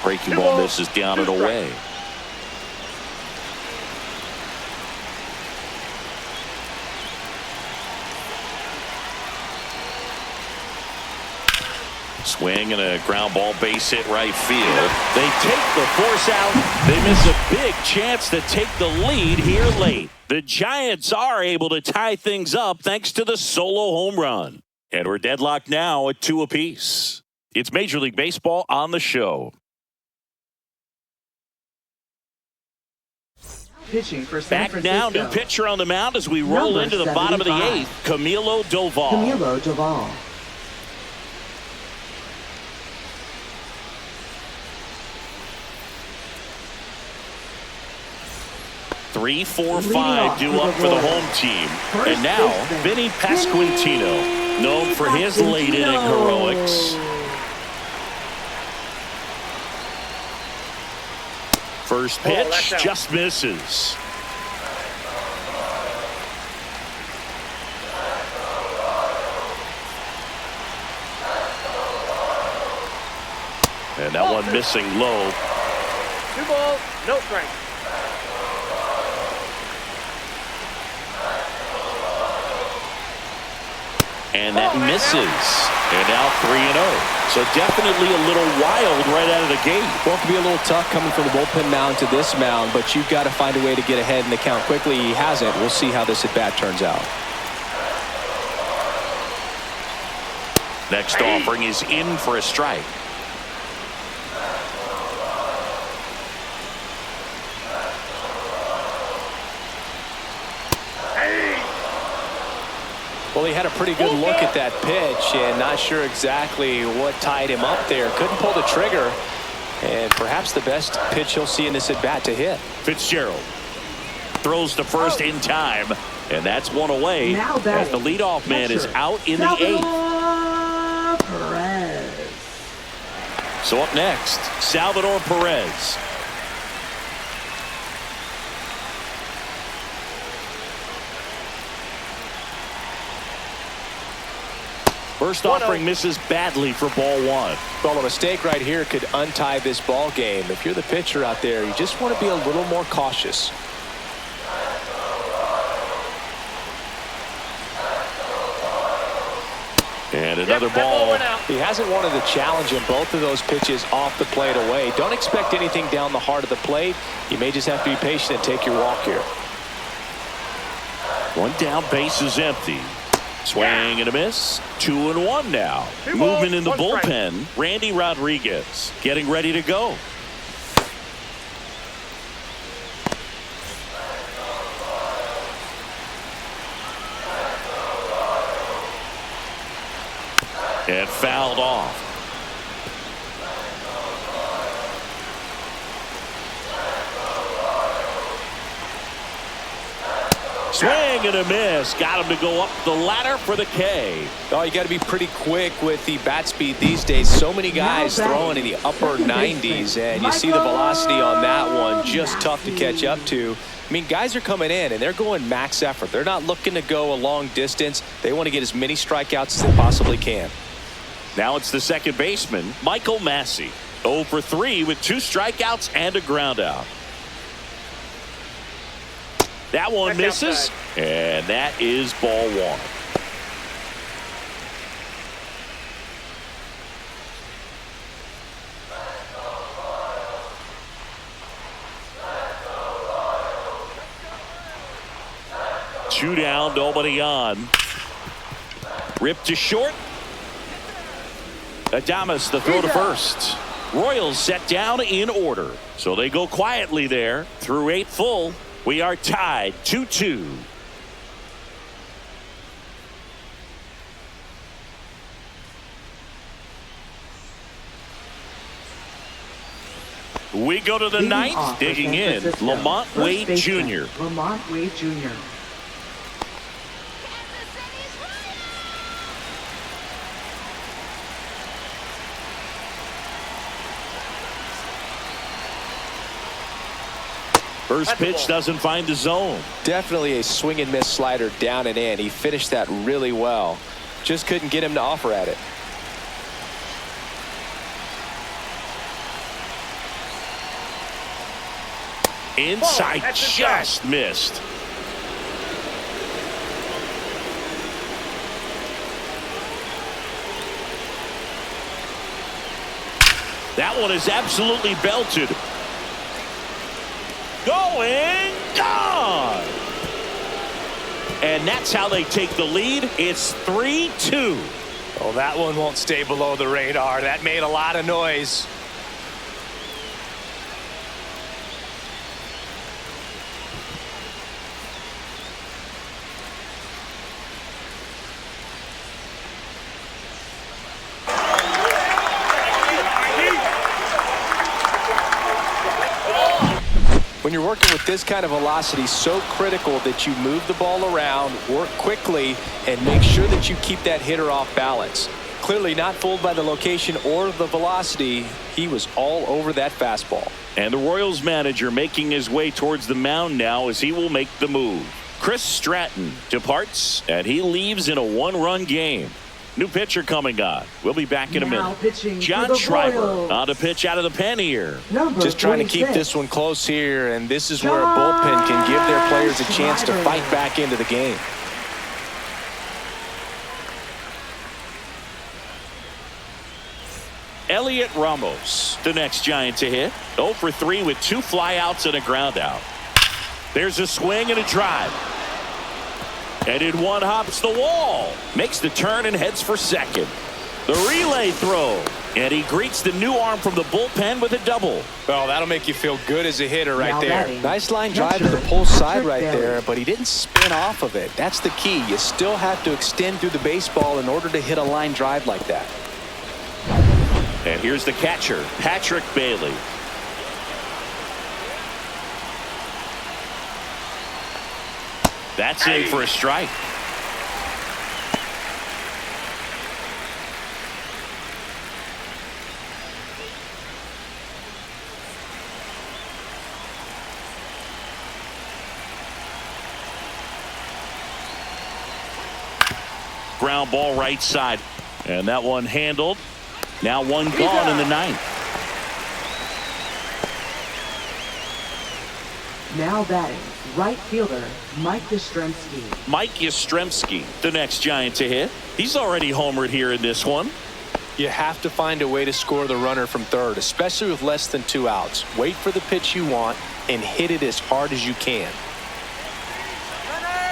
Breaking ball misses down and away. Swing and a ground ball base hit right field. They take the force out. They miss a big chance to take the lead here late. The Giants are able to tie things up thanks to the solo home run. And we're deadlocked now at 2 apiece. It's Major League Baseball on the show. Pitching for San Back Francisco. now, new pitcher on the mound as we roll into the bottom of the 8th. Camilo Doval. Camilo Doval. Three, 4, 5 due up for the home team. And now, Vinny Pasquantino, known for his late inning heroics. First Oh, pitch that's out. just misses. And that one missing low. 2 balls, no strike. And that misses. And now 3-0. So definitely a little wild right out of the gate. Well, it could be a little tough coming from the bullpen mound to this mound, but you've got to find a way to get ahead in the count quickly. He hasn't. We'll see how this at-bat turns out. Next offering is in for a strike. Well, he had a pretty good look at that pitch and not sure exactly what tied him up there. Couldn't pull the trigger, and perhaps the best pitch he'll see in this at-bat to hit. Fitzgerald throws to first in time, and that's one away Now as batting, the leadoff man is catcher, out in the 8th. Salvador Perez. So up next, Salvador Perez. First offering misses badly for ball 1. Well, a mistake right here could untie this ball game. If you're the pitcher out there, you just want to be a little more cautious. And another Yep, that ball ball. went out. He hasn't wanted the challenge in both of those pitches off the plate away. Don't expect anything down the heart of the plate. You may just have to be patient and take your walk here. One down, base is empty. Swing and a miss. 2-1 now. 2 balls, Movement in the 1 strike. bullpen. Randy Rodriguez getting ready to go. And fouled off. Swing and a miss. Got him to go up the ladder for the K. Oh, you got to be pretty quick with the bat speed these days. So many guys throwing in the upper 90s, and you see the velocity on that one. Just tough to catch up to. I mean, guys are coming in, and they're going max effort. They're not looking to go a long distance. They want to get as many strikeouts as they possibly can. Now it's the second baseman, Michael Massey. 0 for 3 with 2 strikeouts and a ground out. That one That's misses, outside. and that is ball 1. Two down, nobody on. Ripped to short. Adames the throw to first. Royals set down in order. So they go quietly there through 8 full. We are tied 2-2. We go to the Leading ninth, off for digging San in, Francisco, Lamont first Wade baseman, Jr. Lamont Wade Jr. First pitch doesn't find the zone. Definitely a swing and miss slider down and in. He finished that really well. Just couldn't get him to offer at it. Inside, that's a just missed. That one is absolutely belted. Going, gone. And that's how they take the lead. It's 3-2. Well, that one won't stay below the radar. That made a lot of noise. When you're working with this kind of velocity, so critical that you move the ball around, work quickly, and make sure that you keep that hitter off balance. Clearly not fooled by the location or the velocity. He was all over that fastball. And the Royals manager making his way towards the mound now as he will make the move. Chris Stratton departs, and he leaves in a one-run game. New pitcher coming on. We'll be back in a Now minute. pitching John for the Schreiber Royals. on to pitch out of the pen here. Number Just trying to keep 46. this one close here, and this is where a bullpen can give their players a chance to fight back into the game. Elliot Ramos, the next Giant to hit. 0 for 3 with 2 flyouts and a ground out. There's a swing and a drive. And in one hops the wall. Makes the turn and heads for second. The relay throw. And he greets the new arm from the bullpen with a double. Well, that'll make you feel good as a hitter right Now there. batting, Nice line drive to catcher, the pull side Patrick right Bailey. there, but he didn't spin off of it. That's the key. You still have to extend through the baseball in order to hit a line drive like that. And here's the catcher, Patrick Bailey. That's in for a strike. Ground ball right side. And that one handled. Now one gone in the ninth. Now batting, right fielder, Mike Yastrzemski. Mike Yastrzemski, the next Giant to hit. He's already homered here in this one. You have to find a way to score the runner from third, especially with less than 2 outs. Wait for the pitch you want and hit it as hard as you can.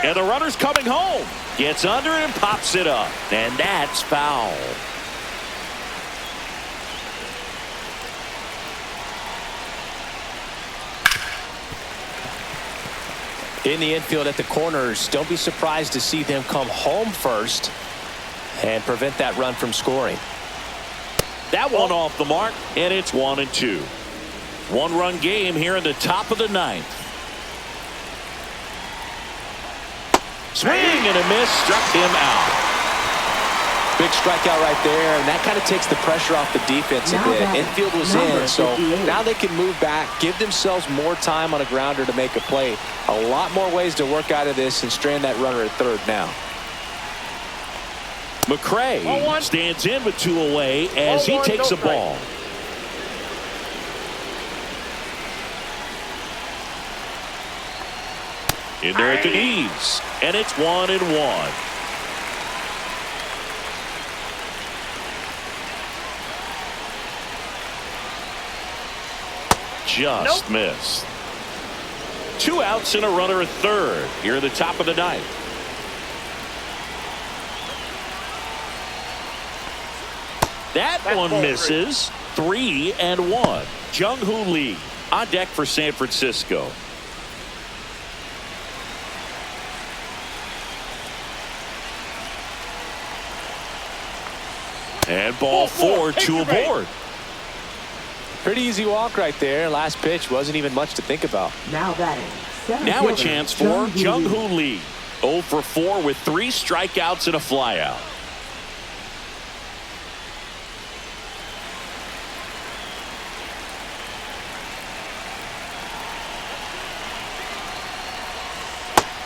And the runner's coming home. Gets under it and pops it up. And that's foul. In the infield at the corners, don't be surprised to see them come home first and prevent that run from scoring. That one off the mark, and it's 1-2. One-run game here in the top of the ninth. Swing and a miss, struck him out. Big strikeout right there, and that kind of takes the pressure off the defense a Now bit. batting, Infield was number in, so 58. now they can move back, give themselves more time on a grounder to make a play. A lot more ways to work out of this and strand that runner at third now. McCray 0-1. stands in with 2 away as he 0-1, takes no a ball. In there at the knees, and it's 1-1. Just missed. 2 outs and a runner at third here at the top of the ninth. That That's one ball misses. 3-1. Jung-Hoo Lee on deck for San Francisco. And ball 4, 2 aboard. Pretty easy walk right there. Last pitch wasn't even much to think about. Now batting, center Now a fielder, chance for Jung-Hoo Lee. Jung-Hoo Lee. 0 for 4 with 3 strikeouts and a flyout.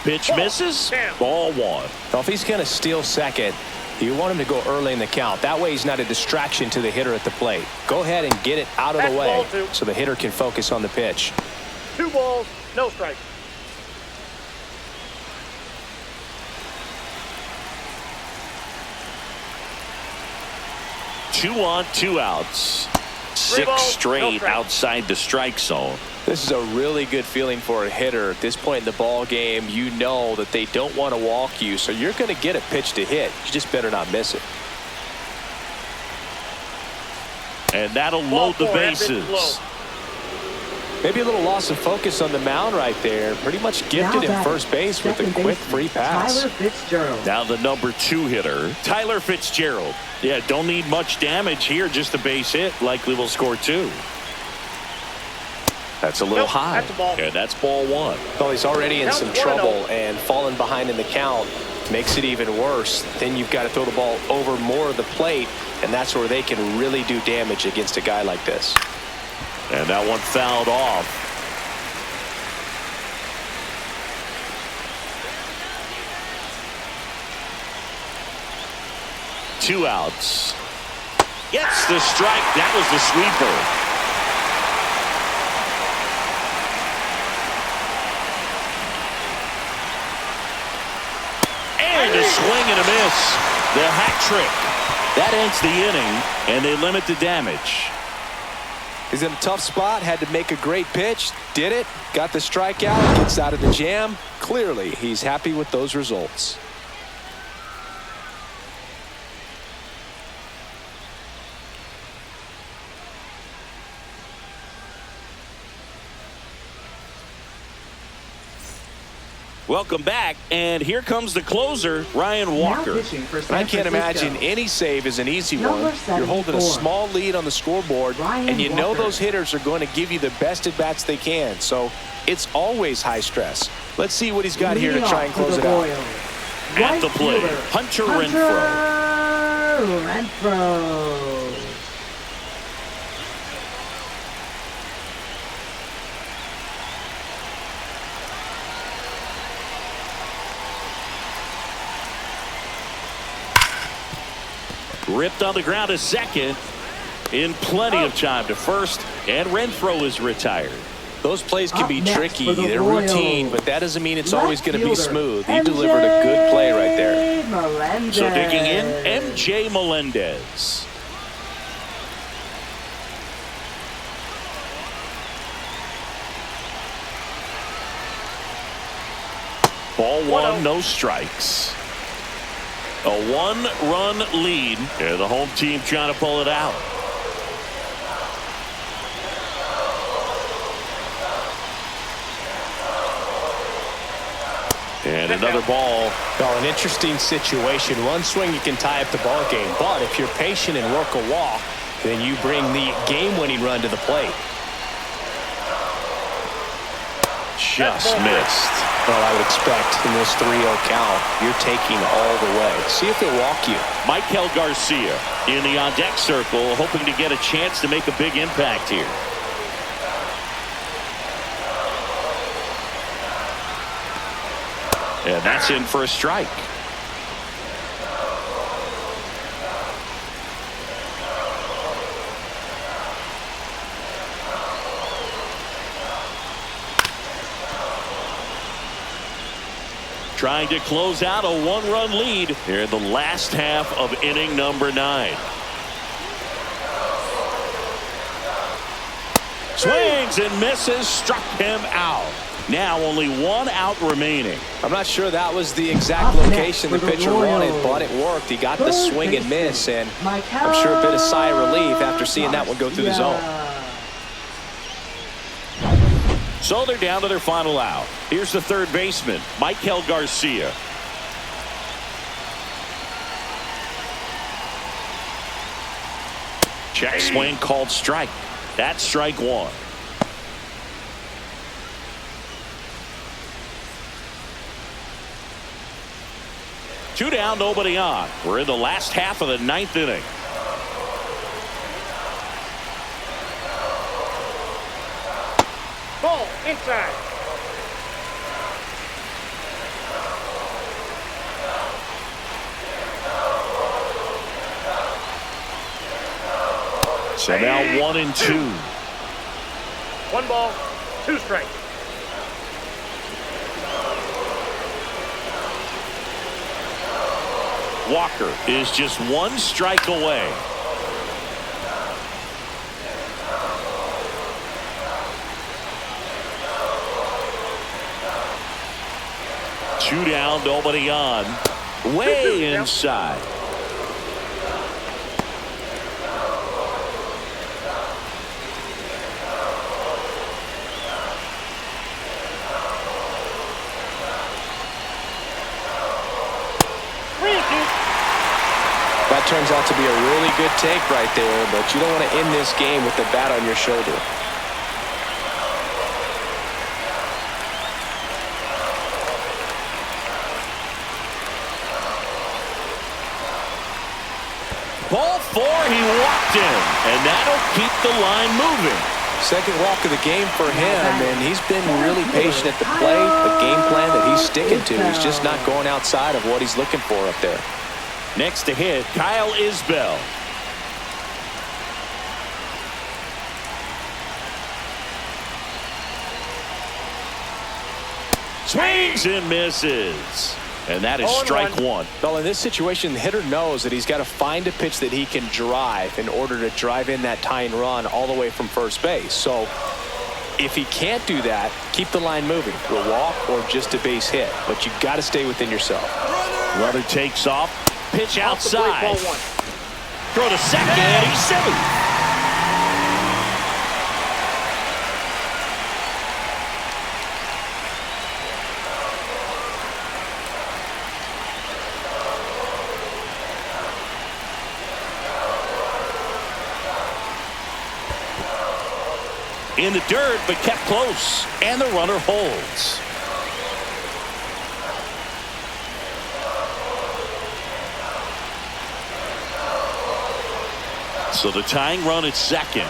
Pitch misses. Ball 1. Well, if he's going to steal second, you want him to go early in the count. That way he's not a distraction to the hitter at the plate. Go ahead and get it out of the That's way ball 2. so the hitter can focus on the pitch. 2 balls, no strikes. Two on, 2 outs. 6 balls, no straight strikes. outside the strike zone. This is a really good feeling for a hitter. At this point in the ball game, you know that they don't want to walk you, so you're going to get a pitch to hit. You just better not miss it. And that'll Ball load the 4, that pitch is bases. low. Maybe a little loss of focus on the mound right there. Pretty much Now gifted in batting, first base with a second quick baseman, free pass. Tyler Fitzgerald. Now the number 2 hitter, Tyler Fitzgerald. Yeah, don't need much damage here, just a base hit. Likely will score 2. That's a little Nope, high. that's a ball. And that's ball 1. Well, he's already in Count's some 1-0. trouble and fallen behind in the count. makes it even worse. Then you've got to throw the ball over more of the plate, and that's where they can really do damage against a guy like this. And that one fouled off. Two outs. Gets the strike. That was the sweeper. And a swing and a miss. The hat trick. That ends the inning, and they limit the damage. He's in a tough spot, had to make a great pitch, did it, got the strikeout, gets out of the jam. Clearly, he's happy with those results. Welcome back, and here comes the closer, Ryan Walker. I can't imagine any save is an easy one. You're holding a small lead on the scoreboard, and you know those hitters are going to give you the best at-bats they can, so it's always high stress. Let's see what he's got here to try and close it out. At the plate, Hunter Renfroe. Ripped on the ground to second in plenty of time to first, and Renfroe is retired. Those plays can be tricky. They're routine, but that doesn't mean it's always going to be smooth. He delivered a good play right there. So digging in, MJ Melendez. Ball one, no strikes. A one-run lead, and the home team trying to pull it out. And another ball. Well, an interesting situation. One swing, you can tie up the ball game, but if you're patient and work a walk, then you bring the game-winning run to the plate. Just missed. Well, I would expect in this 3-0 count, you're taking all the way. See if they walk you. Michael Garcia in the on-deck circle, hoping to get a chance to make a big impact here. And that's in for a strike. Trying to close out a one-run lead here in the last half of inning number 9. Swings and misses, struck him out. Now only one out remaining. I'm not sure that was the exact location the pitcher wanted, but it worked. He got the swing and miss, and I'm sure a bit of sigh of relief after seeing that one go through the zone. So they're down to their final out. Here's the third baseman, Michael Garcia. Check swing called strike. That's strike one. Two down, nobody on. We're in the last half of the 9th inning. Ball inside. So now 1-2. 1 ball, 2 strikes. Walker is just 1 strike away. Two down, nobody on. Way inside. That turns out to be a really good take right there, but you don't want to end this game with the bat on your shoulder. Ball 4, he walked in, and that'll keep the line moving. Second walk of the game for him, and he's been really patient at the plate. The game plan that he's sticking to, he's just not going outside of what he's looking for up there. Next to hit, Kyle Isbell. Swings and misses. And that is strike one. Well, in this situation, the hitter knows that he's got to find a pitch that he can drive in order to drive in that tying run all the way from first base. So if he can't do that, keep the line moving to a walk or just a base hit. But you've got to stay within yourself. Runner takes off. Pitch outside. Ball 1. Throw to second. He's safe. In the dirt, but kept close, and the runner holds. So the tying run at second.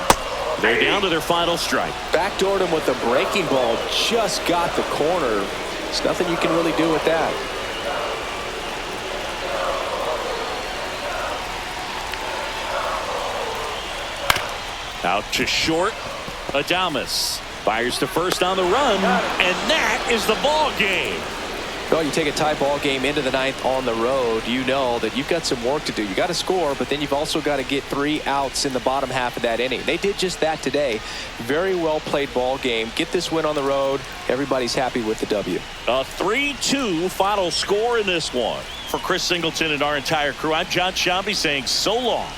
They're down to their final strike. Backdoored him with a breaking ball, just got the corner. There's nothing you can really do with that. Out to short. Adames fires to first on the run, and that is the ball game. Well, you take a tie ball game into the ninth on the road, you know that you've got some work to do. You got to score, but then you've also got to get 3 outs in the bottom half of that inning. They did just that today. Very well played ball game. Get this win on the road. Everybody's happy with the W. A 3-2 final score in this one. For Chris Singleton and our entire crew, I'm John Shambi saying so long.